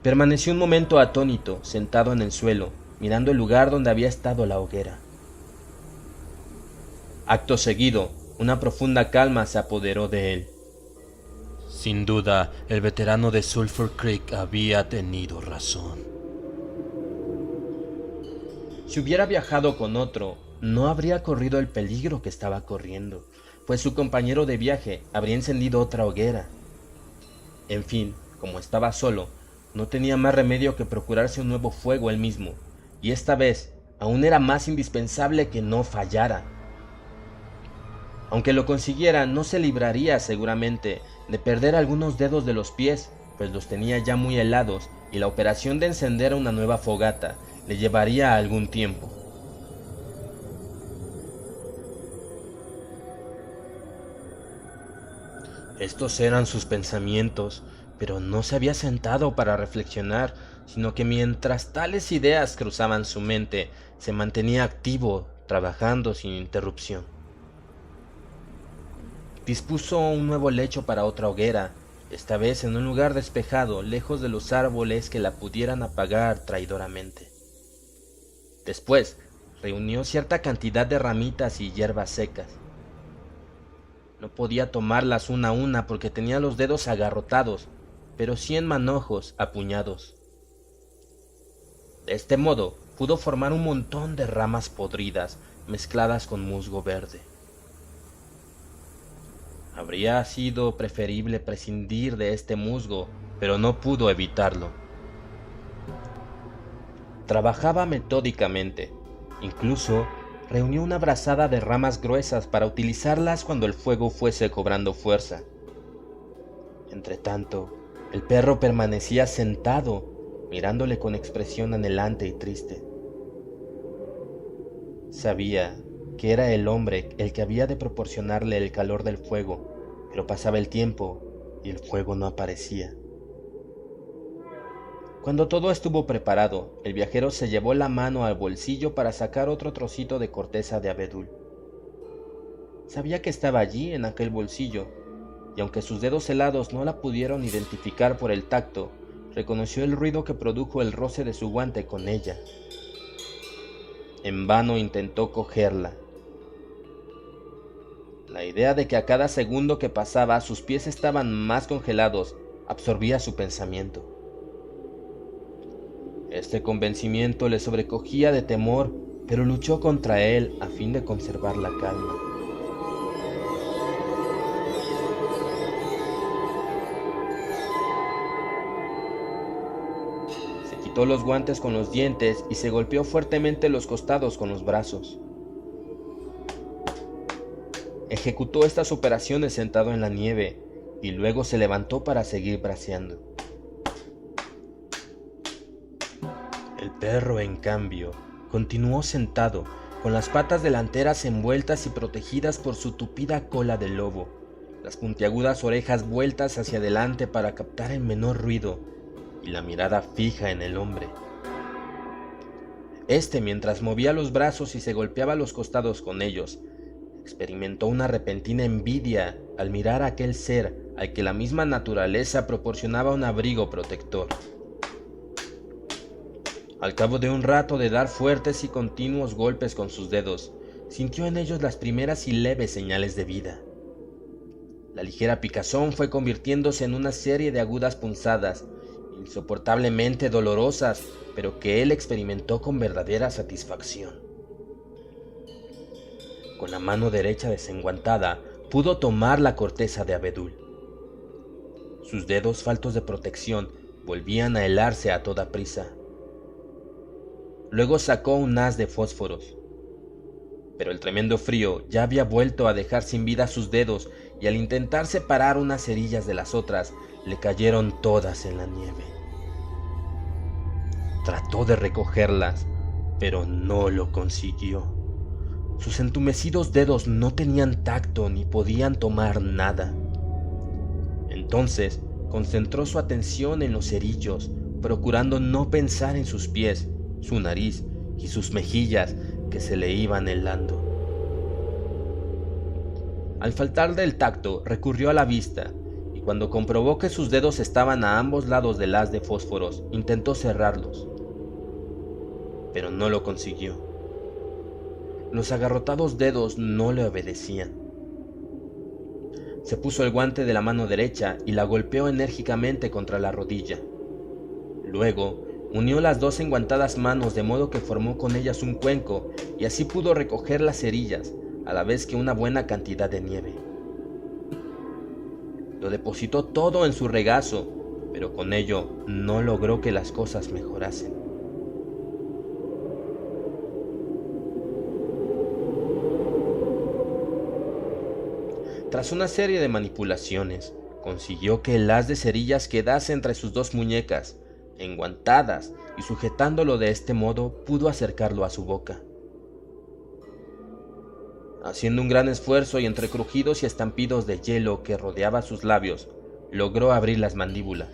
Permaneció un momento atónito, sentado en el suelo, mirando el lugar donde había estado la hoguera. Acto seguido, una profunda calma se apoderó de él. Sin duda, el veterano de Sulphur Creek había tenido razón. Si hubiera viajado con otro, no habría corrido el peligro que estaba corriendo, pues su compañero de viaje habría encendido otra hoguera. En fin, como estaba solo, no tenía más remedio que procurarse un nuevo fuego él mismo, y esta vez aún era más indispensable que no fallara. Aunque lo consiguiera, no se libraría seguramente de perder algunos dedos de los pies, pues los tenía ya muy helados y la operación de encender una nueva fogata le llevaría algún tiempo. Estos eran sus pensamientos, pero no se había sentado para reflexionar, sino que mientras tales ideas cruzaban su mente, se mantenía activo, trabajando sin interrupción. Dispuso un nuevo lecho para otra hoguera, esta vez en un lugar despejado, lejos de los árboles que la pudieran apagar traidoramente. Después, reunió cierta cantidad de ramitas y hierbas secas. No podía tomarlas una a una porque tenía los dedos agarrotados, pero sí en manojos, apuñados. De este modo, pudo formar un montón de ramas podridas mezcladas con musgo verde. Habría sido preferible prescindir de este musgo, pero no pudo evitarlo. Trabajaba metódicamente, incluso reunió una brazada de ramas gruesas para utilizarlas cuando el fuego fuese cobrando fuerza. Entretanto, el perro permanecía sentado, mirándole con expresión anhelante y triste. Sabía que era el hombre el que había de proporcionarle el calor del fuego, pero pasaba el tiempo y el fuego no aparecía. Cuando todo estuvo preparado, el viajero se llevó la mano al bolsillo para sacar otro trocito de corteza de abedul. Sabía que estaba allí en aquel bolsillo, y aunque sus dedos helados no la pudieron identificar por el tacto, reconoció el ruido que produjo el roce de su guante con ella. En vano intentó cogerla. La idea de que a cada segundo que pasaba sus pies estaban más congelados absorbía su pensamiento. Este convencimiento le sobrecogía de temor, pero luchó contra él a fin de conservar la calma. Se quitó los guantes con los dientes y se golpeó fuertemente los costados con los brazos. Ejecutó estas operaciones sentado en la nieve y luego se levantó para seguir braceando. El perro, en cambio, continuó sentado, con las patas delanteras envueltas y protegidas por su tupida cola de lobo, las puntiagudas orejas vueltas hacia adelante para captar el menor ruido y la mirada fija en el hombre. Mientras movía los brazos y se golpeaba los costados con ellos, experimentó una repentina envidia al mirar a aquel ser al que la misma naturaleza proporcionaba un abrigo protector. Al cabo de un rato de dar fuertes y continuos golpes con sus dedos, sintió en ellos las primeras y leves señales de vida. La ligera picazón fue convirtiéndose en una serie de agudas punzadas, insoportablemente dolorosas, pero que él experimentó con verdadera satisfacción. Con la mano derecha desenguantada, pudo tomar la corteza de abedul. Sus dedos faltos de protección volvían a helarse a toda prisa. Luego sacó un haz de fósforos, pero el tremendo frío ya había vuelto a dejar sin vida sus dedos y al intentar separar unas cerillas de las otras, le cayeron todas en la nieve. Trató de recogerlas, pero no lo consiguió. Sus entumecidos dedos no tenían tacto ni podían tomar nada. Entonces concentró su atención en los cerillos, procurando no pensar en sus pies, su nariz y sus mejillas que se le iban helando. Al faltar del tacto, recurrió a la vista, y cuando comprobó que sus dedos estaban a ambos lados del haz de fósforos, intentó cerrarlos, pero no lo consiguió. Los agarrotados dedos no le obedecían. Se puso el guante de la mano derecha y la golpeó enérgicamente contra la rodilla. Luego, unió las dos enguantadas manos de modo que formó con ellas un cuenco y así pudo recoger las cerillas, a la vez que una buena cantidad de nieve. Lo depositó todo en su regazo, pero con ello no logró que las cosas mejorasen. Tras una serie de manipulaciones, consiguió que el haz de cerillas quedase entre sus dos muñecas, enguantadas, y sujetándolo de este modo pudo acercarlo a su boca. Haciendo un gran esfuerzo y entre crujidos y estampidos de hielo que rodeaba sus labios, logró abrir las mandíbulas.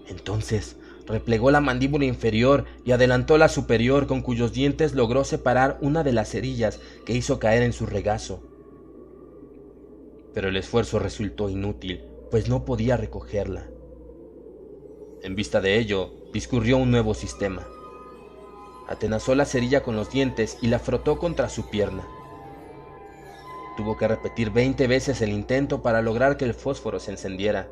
Entonces replegó la mandíbula inferior y adelantó la superior, con cuyos dientes logró separar una de las cerillas que hizo caer en su regazo. Pero el esfuerzo resultó inútil, pues no podía recogerla. En vista de ello, discurrió un nuevo sistema. Atenazó la cerilla con los dientes y la frotó contra su pierna. Tuvo que repetir 20 veces el intento para lograr que el fósforo se encendiera.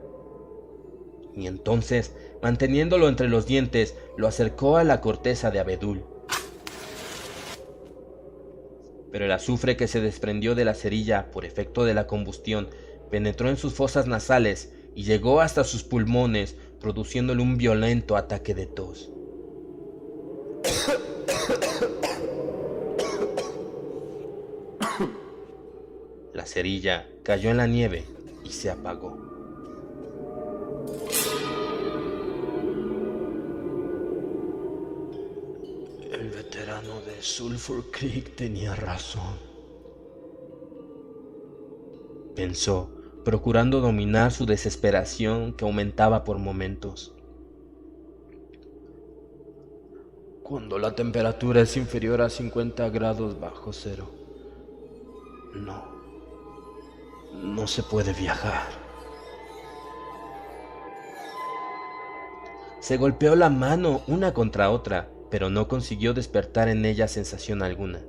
Y entonces, manteniéndolo entre los dientes, lo acercó a la corteza de abedul. Pero el azufre que se desprendió de la cerilla por efecto de la combustión penetró en sus fosas nasales y llegó hasta sus pulmones, produciéndole un violento ataque de tos. La cerilla cayó en la nieve y se apagó. El veterano de Sulphur Creek tenía razón, pensó, procurando dominar su desesperación que aumentaba por momentos. Cuando la temperatura es inferior a 50 grados bajo cero, no se puede viajar. Se golpeó la mano una contra otra, pero no consiguió despertar en ella sensación alguna.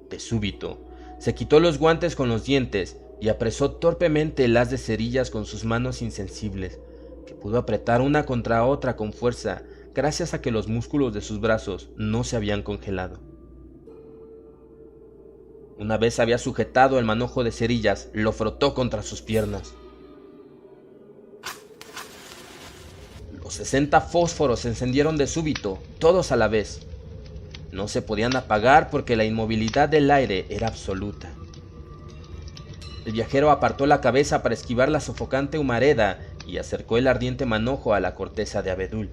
De súbito, se quitó los guantes con los dientes y apresó torpemente el haz de cerillas con sus manos insensibles, que pudo apretar una contra otra con fuerza gracias a que los músculos de sus brazos no se habían congelado. Una vez había sujetado el manojo de cerillas, lo frotó contra sus piernas. Los 60 fósforos se encendieron de súbito, todos a la vez. No se podían apagar porque la inmovilidad del aire era absoluta. El viajero apartó la cabeza para esquivar la sofocante humareda y acercó el ardiente manojo a la corteza de abedul.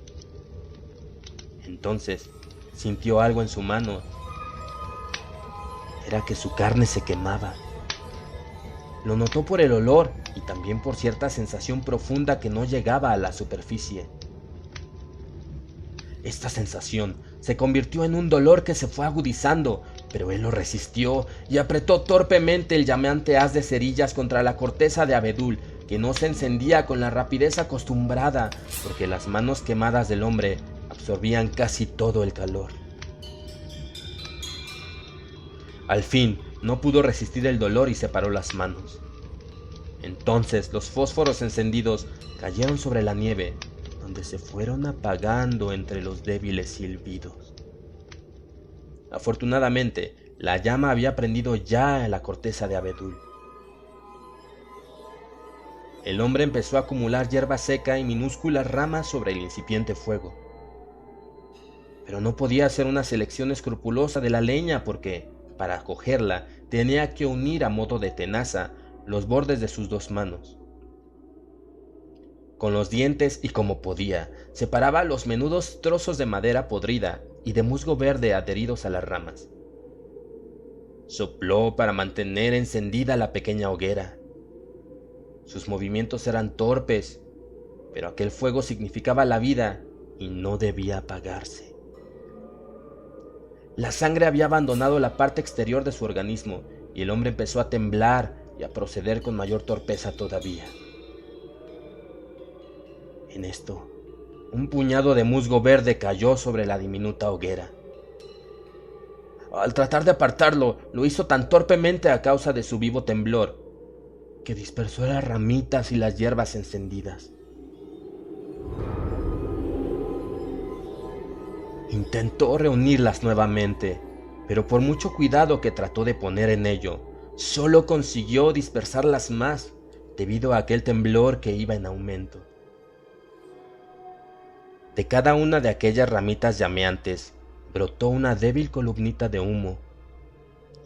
Entonces sintió algo en su mano. Era que su carne se quemaba. Lo notó por el olor y también por cierta sensación profunda que no llegaba a la superficie. Esta sensación se convirtió en un dolor que se fue agudizando, pero él lo resistió y apretó torpemente el llameante haz de cerillas contra la corteza de abedul, que no se encendía con la rapidez acostumbrada, porque las manos quemadas del hombre absorbían casi todo el calor. Al fin, no pudo resistir el dolor y separó las manos. Entonces los fósforos encendidos cayeron sobre la nieve, donde se fueron apagando entre los débiles silbidos. Afortunadamente, la llama había prendido ya en la corteza de abedul. El hombre empezó a acumular hierba seca y minúsculas ramas sobre el incipiente fuego. Pero no podía hacer una selección escrupulosa de la leña porque, para cogerla, tenía que unir a modo de tenaza los bordes de sus dos manos. Con los dientes y como podía, separaba los menudos trozos de madera podrida y de musgo verde adheridos a las ramas. Sopló para mantener encendida la pequeña hoguera. Sus movimientos eran torpes, pero aquel fuego significaba la vida y no debía apagarse. La sangre había abandonado la parte exterior de su organismo y el hombre empezó a temblar y a proceder con mayor torpeza todavía. En esto, un puñado de musgo verde cayó sobre la diminuta hoguera. Al tratar de apartarlo, lo hizo tan torpemente a causa de su vivo temblor, que dispersó las ramitas y las hierbas encendidas. Intentó reunirlas nuevamente, pero por mucho cuidado que trató de poner en ello, solo consiguió dispersarlas más debido a aquel temblor que iba en aumento. De cada una de aquellas ramitas llameantes brotó una débil columnita de humo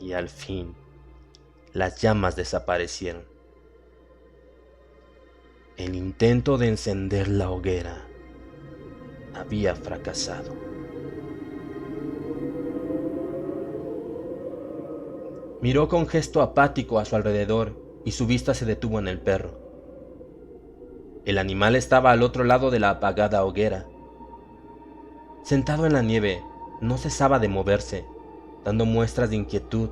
y al fin las llamas desaparecieron. El intento de encender la hoguera había fracasado. Miró con gesto apático a su alrededor y su vista se detuvo en el perro. El animal estaba al otro lado de la apagada hoguera. Sentado en la nieve, no cesaba de moverse, dando muestras de inquietud,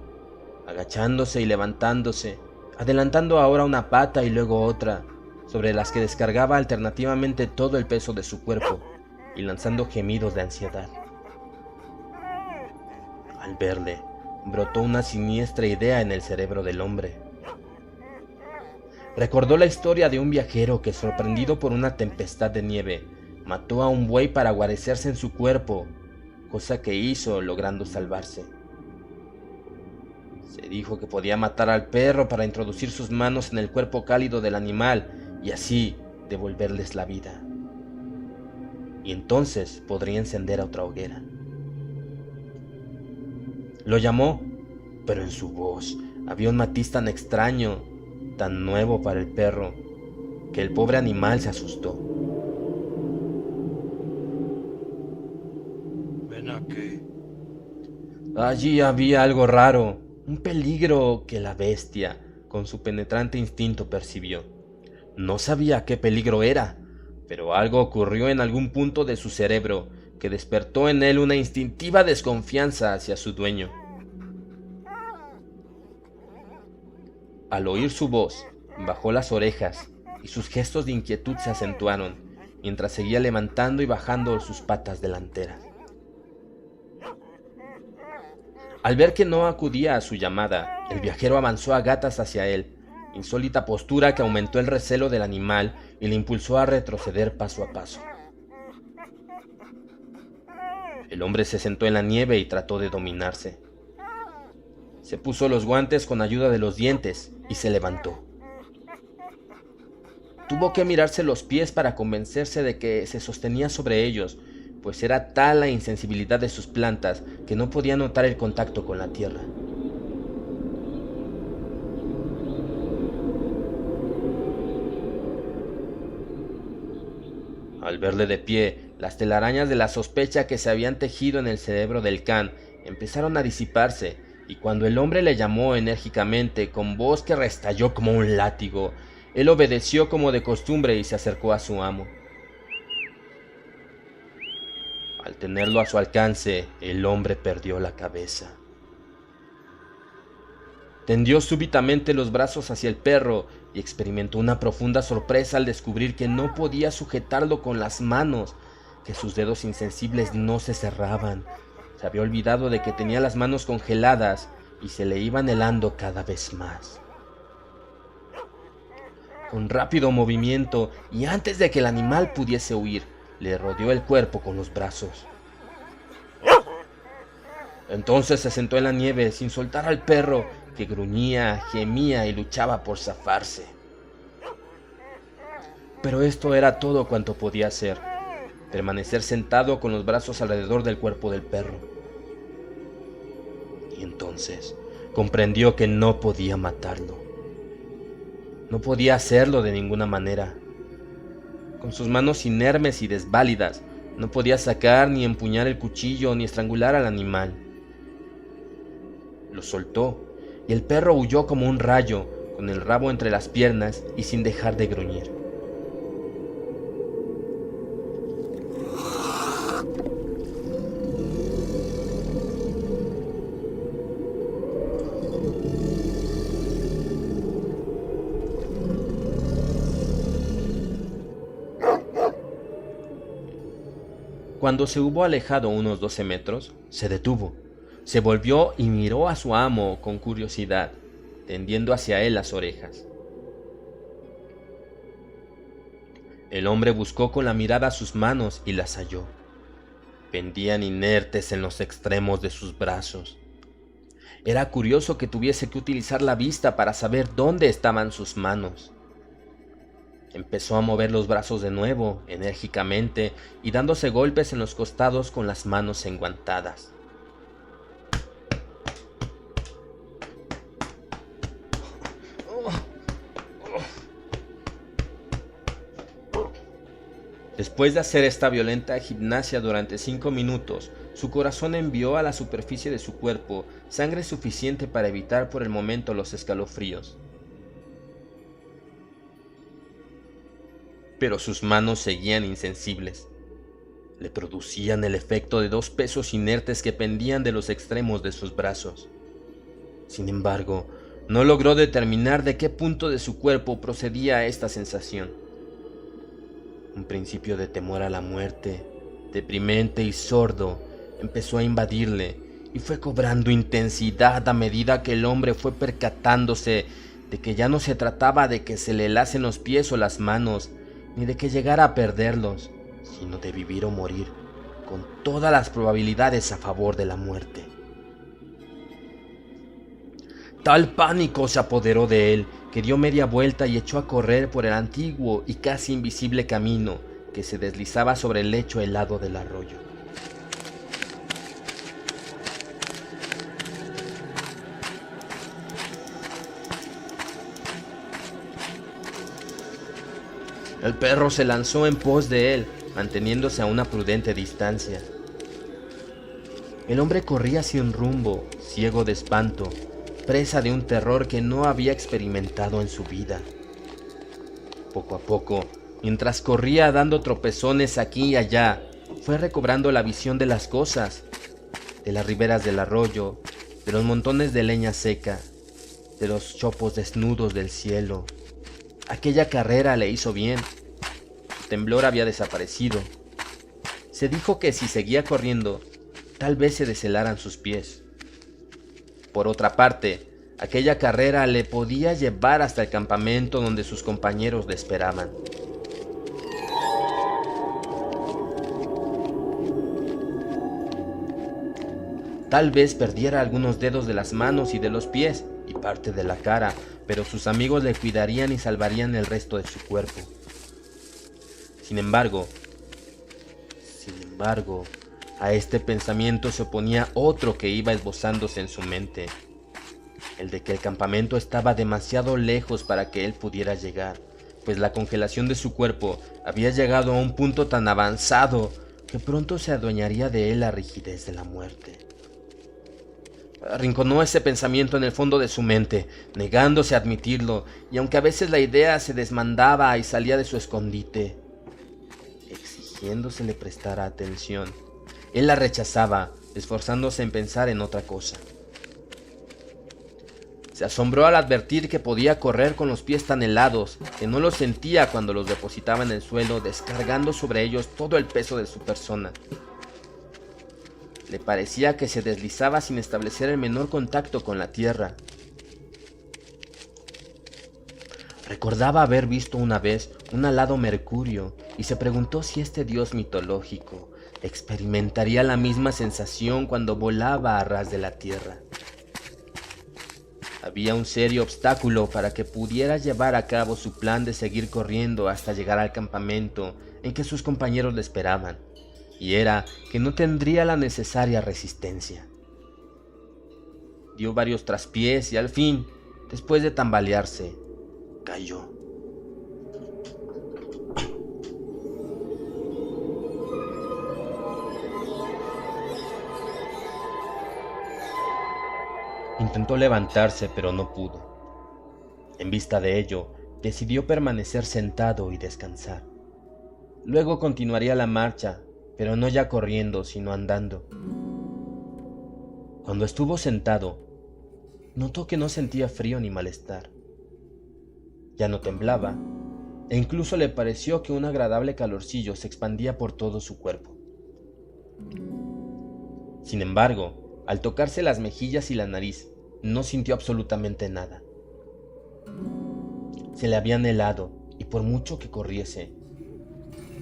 agachándose y levantándose, adelantando ahora una pata y luego otra, sobre las que descargaba alternativamente todo el peso de su cuerpo y lanzando gemidos de ansiedad. Al verle, brotó una siniestra idea en el cerebro del hombre. Recordó la historia de un viajero que, sorprendido por una tempestad de nieve, mató a un buey para guarecerse en su cuerpo, cosa que hizo logrando salvarse. Se dijo que podía matar al perro para introducir sus manos en el cuerpo cálido del animal y así devolverles la vida. Y entonces podría encender otra hoguera. Lo llamó, pero en su voz había un matiz tan extraño, tan nuevo para el perro, que el pobre animal se asustó. Ven aquí. Allí había algo raro, un peligro que la bestia, con su penetrante instinto, percibió. No sabía qué peligro era, pero algo ocurrió en algún punto de su cerebro que despertó en él una instintiva desconfianza hacia su dueño. Al oír su voz, bajó las orejas y sus gestos de inquietud se acentuaron mientras seguía levantando y bajando sus patas delanteras. Al ver que no acudía a su llamada, el viajero avanzó a gatas hacia él, insólita postura que aumentó el recelo del animal y le impulsó a retroceder paso a paso. El hombre se sentó en la nieve y trató de dominarse. Se puso los guantes con ayuda de los dientes y se levantó. Tuvo que mirarse los pies para convencerse de que se sostenía sobre ellos, pues era tal la insensibilidad de sus plantas que no podía notar el contacto con la tierra. Al verle de pie, las telarañas de la sospecha que se habían tejido en el cerebro del can empezaron a disiparse, y cuando el hombre le llamó enérgicamente con voz que restalló como un látigo, él obedeció como de costumbre y se acercó a su amo. Al tenerlo a su alcance, el hombre perdió la cabeza. Tendió súbitamente los brazos hacia el perro y experimentó una profunda sorpresa al descubrir que no podía sujetarlo con las manos, que sus dedos insensibles no se cerraban. Se había olvidado de que tenía las manos congeladas y se le iban helando cada vez más. Con rápido movimiento y antes de que el animal pudiese huir, le rodeó el cuerpo con los brazos. Entonces se sentó en la nieve sin soltar al perro, que gruñía, gemía y luchaba por zafarse. Pero esto era todo cuanto podía hacer: permanecer sentado con los brazos alrededor del cuerpo del perro. Y entonces comprendió que no podía matarlo. No podía hacerlo de ninguna manera. Con sus manos inermes y desválidas, no podía sacar ni empuñar el cuchillo ni estrangular al animal. Lo soltó y el perro huyó como un rayo, con el rabo entre las piernas y sin dejar de gruñir. Cuando se hubo alejado unos 12 metros, se detuvo, se volvió y miró a su amo con curiosidad, tendiendo hacia él las orejas. El hombre buscó con la mirada sus manos y las halló. Pendían inertes en los extremos de sus brazos. Era curioso que tuviese que utilizar la vista para saber dónde estaban sus manos. Empezó a mover los brazos de nuevo, enérgicamente, y dándose golpes en los costados con las manos enguantadas. Después de hacer esta violenta gimnasia durante 5 minutos, su corazón envió a la superficie de su cuerpo sangre suficiente para evitar por el momento los escalofríos. Pero sus manos seguían insensibles. Le producían el efecto de 2 pesos inertes que pendían de los extremos de sus brazos. Sin embargo, no logró determinar de qué punto de su cuerpo procedía esta sensación. Un principio de temor a la muerte, deprimente y sordo, empezó a invadirle, y fue cobrando intensidad a medida que el hombre fue percatándose de que ya no se trataba de que se le helacen los pies o las manos, ni de que llegara a perderlos, sino de vivir o morir, con todas las probabilidades a favor de la muerte. Tal pánico se apoderó de él que dio media vuelta y echó a correr por el antiguo y casi invisible camino que se deslizaba sobre el lecho helado del arroyo. El perro se lanzó en pos de él, manteniéndose a una prudente distancia. El hombre corría sin rumbo, ciego de espanto, presa de un terror que no había experimentado en su vida. Poco a poco, mientras corría dando tropezones aquí y allá, fue recobrando la visión de las cosas, de las riberas del arroyo, de los montones de leña seca, de los chopos desnudos del cielo. Aquella carrera le hizo bien. Su temblor había desaparecido. Se dijo que si seguía corriendo, tal vez se deshelaran sus pies. Por otra parte, aquella carrera le podía llevar hasta el campamento donde sus compañeros le esperaban. Tal vez perdiera algunos dedos de las manos y de los pies y parte de la cara, pero sus amigos le cuidarían y salvarían el resto de su cuerpo. Sin embargo, a este pensamiento se oponía otro que iba esbozándose en su mente, el de que el campamento estaba demasiado lejos para que él pudiera llegar, pues la congelación de su cuerpo había llegado a un punto tan avanzado que pronto se adueñaría de él la rigidez de la muerte. Arrinconó ese pensamiento en el fondo de su mente, negándose a admitirlo, y aunque a veces la idea se desmandaba y salía de su escondite, exigiéndose le prestara atención, él la rechazaba, esforzándose en pensar en otra cosa. Se asombró al advertir que podía correr con los pies tan helados que no los sentía cuando los depositaba en el suelo, descargando sobre ellos todo el peso de su persona. Le parecía que se deslizaba sin establecer el menor contacto con la tierra. Recordaba haber visto una vez un alado Mercurio y se preguntó si este dios mitológico experimentaría la misma sensación cuando volaba a ras de la tierra. Había un serio obstáculo para que pudiera llevar a cabo su plan de seguir corriendo hasta llegar al campamento en que sus compañeros le esperaban, y era que no tendría la necesaria resistencia. Dio varios traspiés y al fin, después de tambalearse, cayó. Intentó levantarse, pero no pudo. En vista de ello, decidió permanecer sentado y descansar. Luego continuaría la marcha, pero no ya corriendo, sino andando. Cuando estuvo sentado, notó que no sentía frío ni malestar. Ya no temblaba, e incluso le pareció que un agradable calorcillo se expandía por todo su cuerpo. Sin embargo, al tocarse las mejillas y la nariz, no sintió absolutamente nada. Se le habían helado, y por mucho que corriese,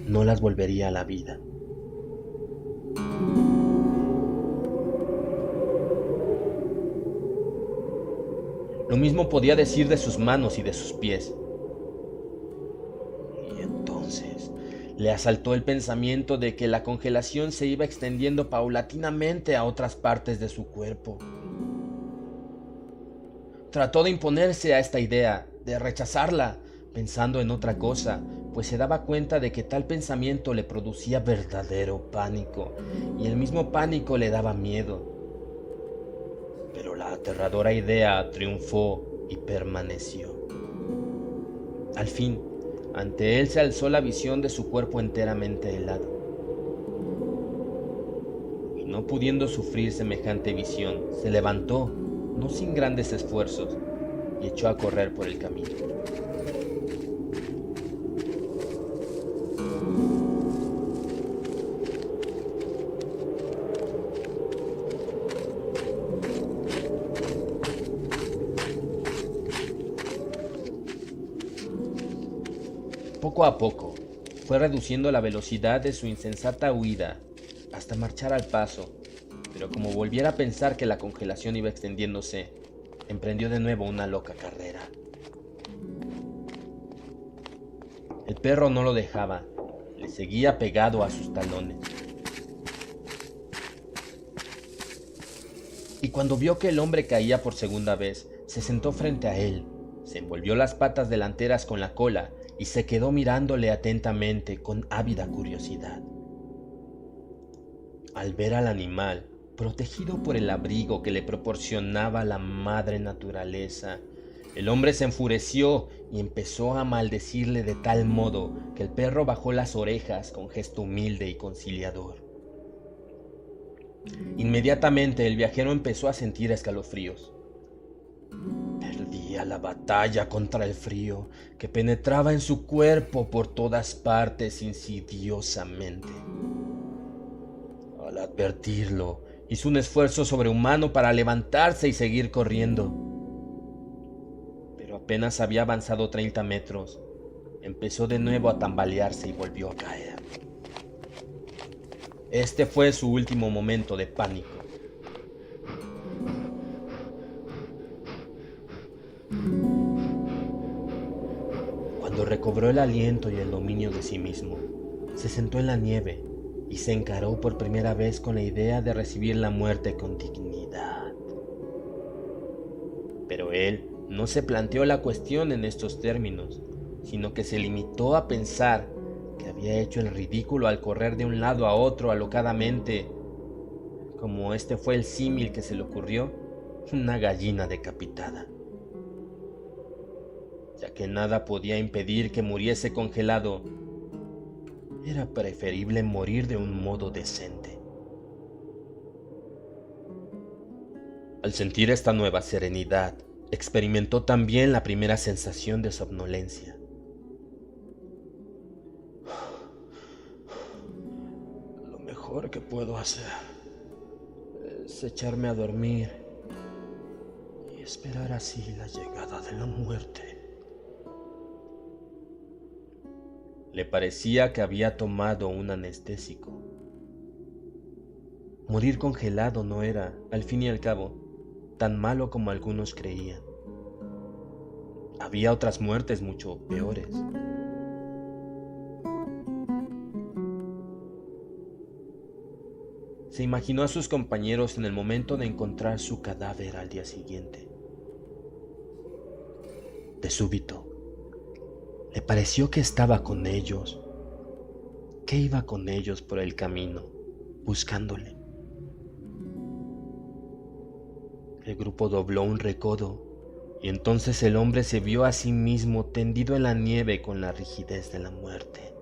no las volvería a la vida. Lo mismo podía decir de sus manos y de sus pies. Y entonces le asaltó el pensamiento de que la congelación se iba extendiendo paulatinamente a otras partes de su cuerpo. Trató de imponerse a esta idea, de rechazarla, pensando en otra cosa, pues se daba cuenta de que tal pensamiento le producía verdadero pánico, y el mismo pánico le daba miedo. Pero la aterradora idea triunfó y permaneció. Al fin, ante él se alzó la visión de su cuerpo enteramente helado. Y no pudiendo sufrir semejante visión, se levantó, no sin grandes esfuerzos, y echó a correr por el camino. poco a poco fue reduciendo la velocidad de su insensata huida hasta marchar al paso, pero como volviera a pensar que la congelación iba extendiéndose, emprendió de nuevo una loca carrera. El perro no lo dejaba, le seguía pegado a sus talones. Y cuando vio que el hombre caía por segunda vez, se sentó frente a él, se envolvió las patas delanteras con la cola y se quedó mirándole atentamente con ávida curiosidad. Al ver al animal, protegido por el abrigo que le proporcionaba la madre naturaleza, el hombre se enfureció y empezó a maldecirle de tal modo que el perro bajó las orejas con gesto humilde y conciliador. Inmediatamente el viajero empezó a sentir escalofríos. Perdía la batalla contra el frío que penetraba en su cuerpo por todas partes insidiosamente. Al advertirlo, hizo un esfuerzo sobrehumano para levantarse y seguir corriendo. Pero apenas había avanzado 30 metros, empezó de nuevo a tambalearse y volvió a caer. Este fue su último momento de pánico. Cuando recobró el aliento y el dominio de sí mismo, se sentó en la nieve y se encaró por primera vez con la idea de recibir la muerte con dignidad. Pero él no se planteó la cuestión en estos términos, sino que se limitó a pensar que había hecho el ridículo al correr de un lado a otro alocadamente, como este fue el símil que se le ocurrió, una gallina decapitada. Ya que nada podía impedir que muriese congelado, era preferible morir de un modo decente. Al sentir esta nueva serenidad, experimentó también la primera sensación de somnolencia. Lo mejor que puedo hacer es echarme a dormir y esperar así la llegada de la muerte. Le parecía que había tomado un anestésico. Morir congelado no era, al fin y al cabo, tan malo como algunos creían. Había otras muertes mucho peores. Se imaginó a sus compañeros en el momento de encontrar su cadáver al día siguiente. De súbito, le pareció que estaba con ellos, que iba con ellos por el camino, buscándole. El grupo dobló un recodo y entonces el hombre se vio a sí mismo tendido en la nieve con la rigidez de la muerte.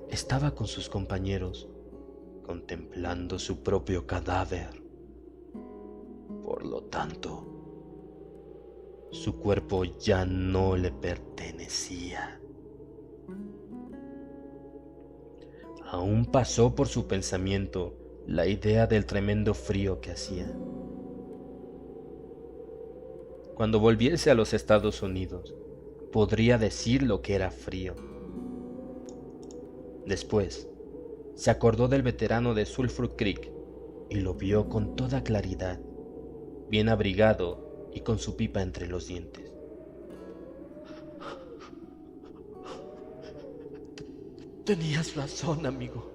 Estaba con sus compañeros, contemplando su propio cadáver. Por lo tanto, su cuerpo ya no le pertenecía. Aún pasó por su pensamiento la idea del tremendo frío que hacía. Cuando volviese a los Estados Unidos, podría decir lo que era frío. Después, se acordó del veterano de Sulphur Creek y lo vio con toda claridad, bien abrigado y con su pipa entre los dientes. Tenías razón, amigo.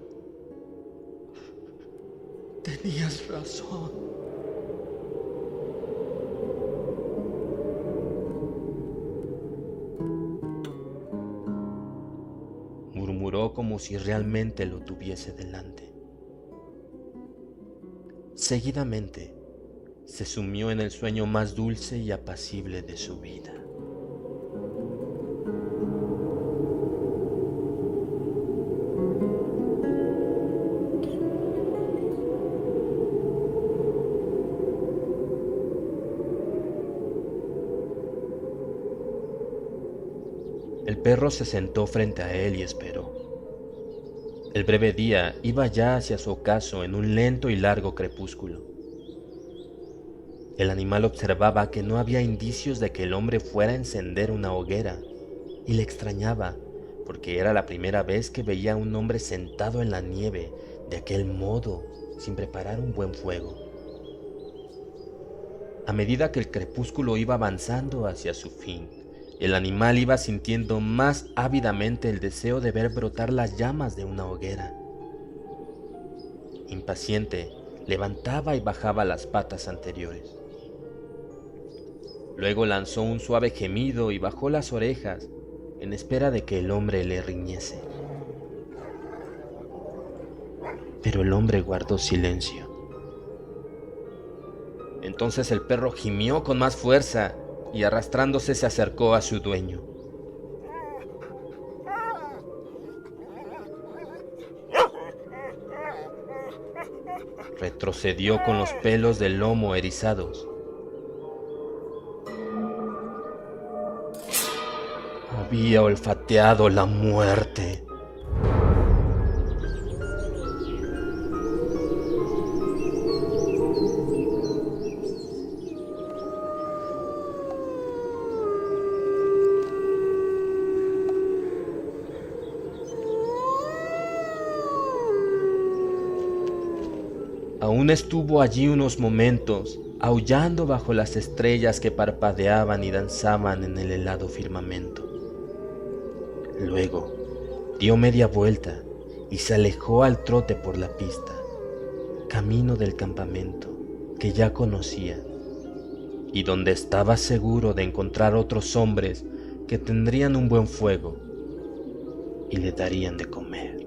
Tenías razón. Murmuró como si realmente lo tuviese delante. Seguidamente, se sumió en el sueño más dulce y apacible de su vida. El perro se sentó frente a él y esperó. El breve día iba ya hacia su ocaso en un lento y largo crepúsculo. El animal observaba que no había indicios de que el hombre fuera a encender una hoguera y le extrañaba, porque era la primera vez que veía a un hombre sentado en la nieve de aquel modo, sin preparar un buen fuego. A medida que el crepúsculo iba avanzando hacia su fin, el animal iba sintiendo más ávidamente el deseo de ver brotar las llamas de una hoguera. Impaciente, levantaba y bajaba las patas anteriores. Luego lanzó un suave gemido y bajó las orejas en espera de que el hombre le riñese. Pero el hombre guardó silencio. Entonces el perro gimió con más fuerza y arrastrándose se acercó a su dueño. Retrocedió con los pelos del lomo erizados. Había olfateado la muerte. Aún estuvo allí unos momentos, aullando bajo las estrellas que parpadeaban y danzaban en el helado firmamento. Luego dio media vuelta y se alejó al trote por la pista, camino del campamento que ya conocía y donde estaba seguro de encontrar otros hombres que tendrían un buen fuego y le darían de comer.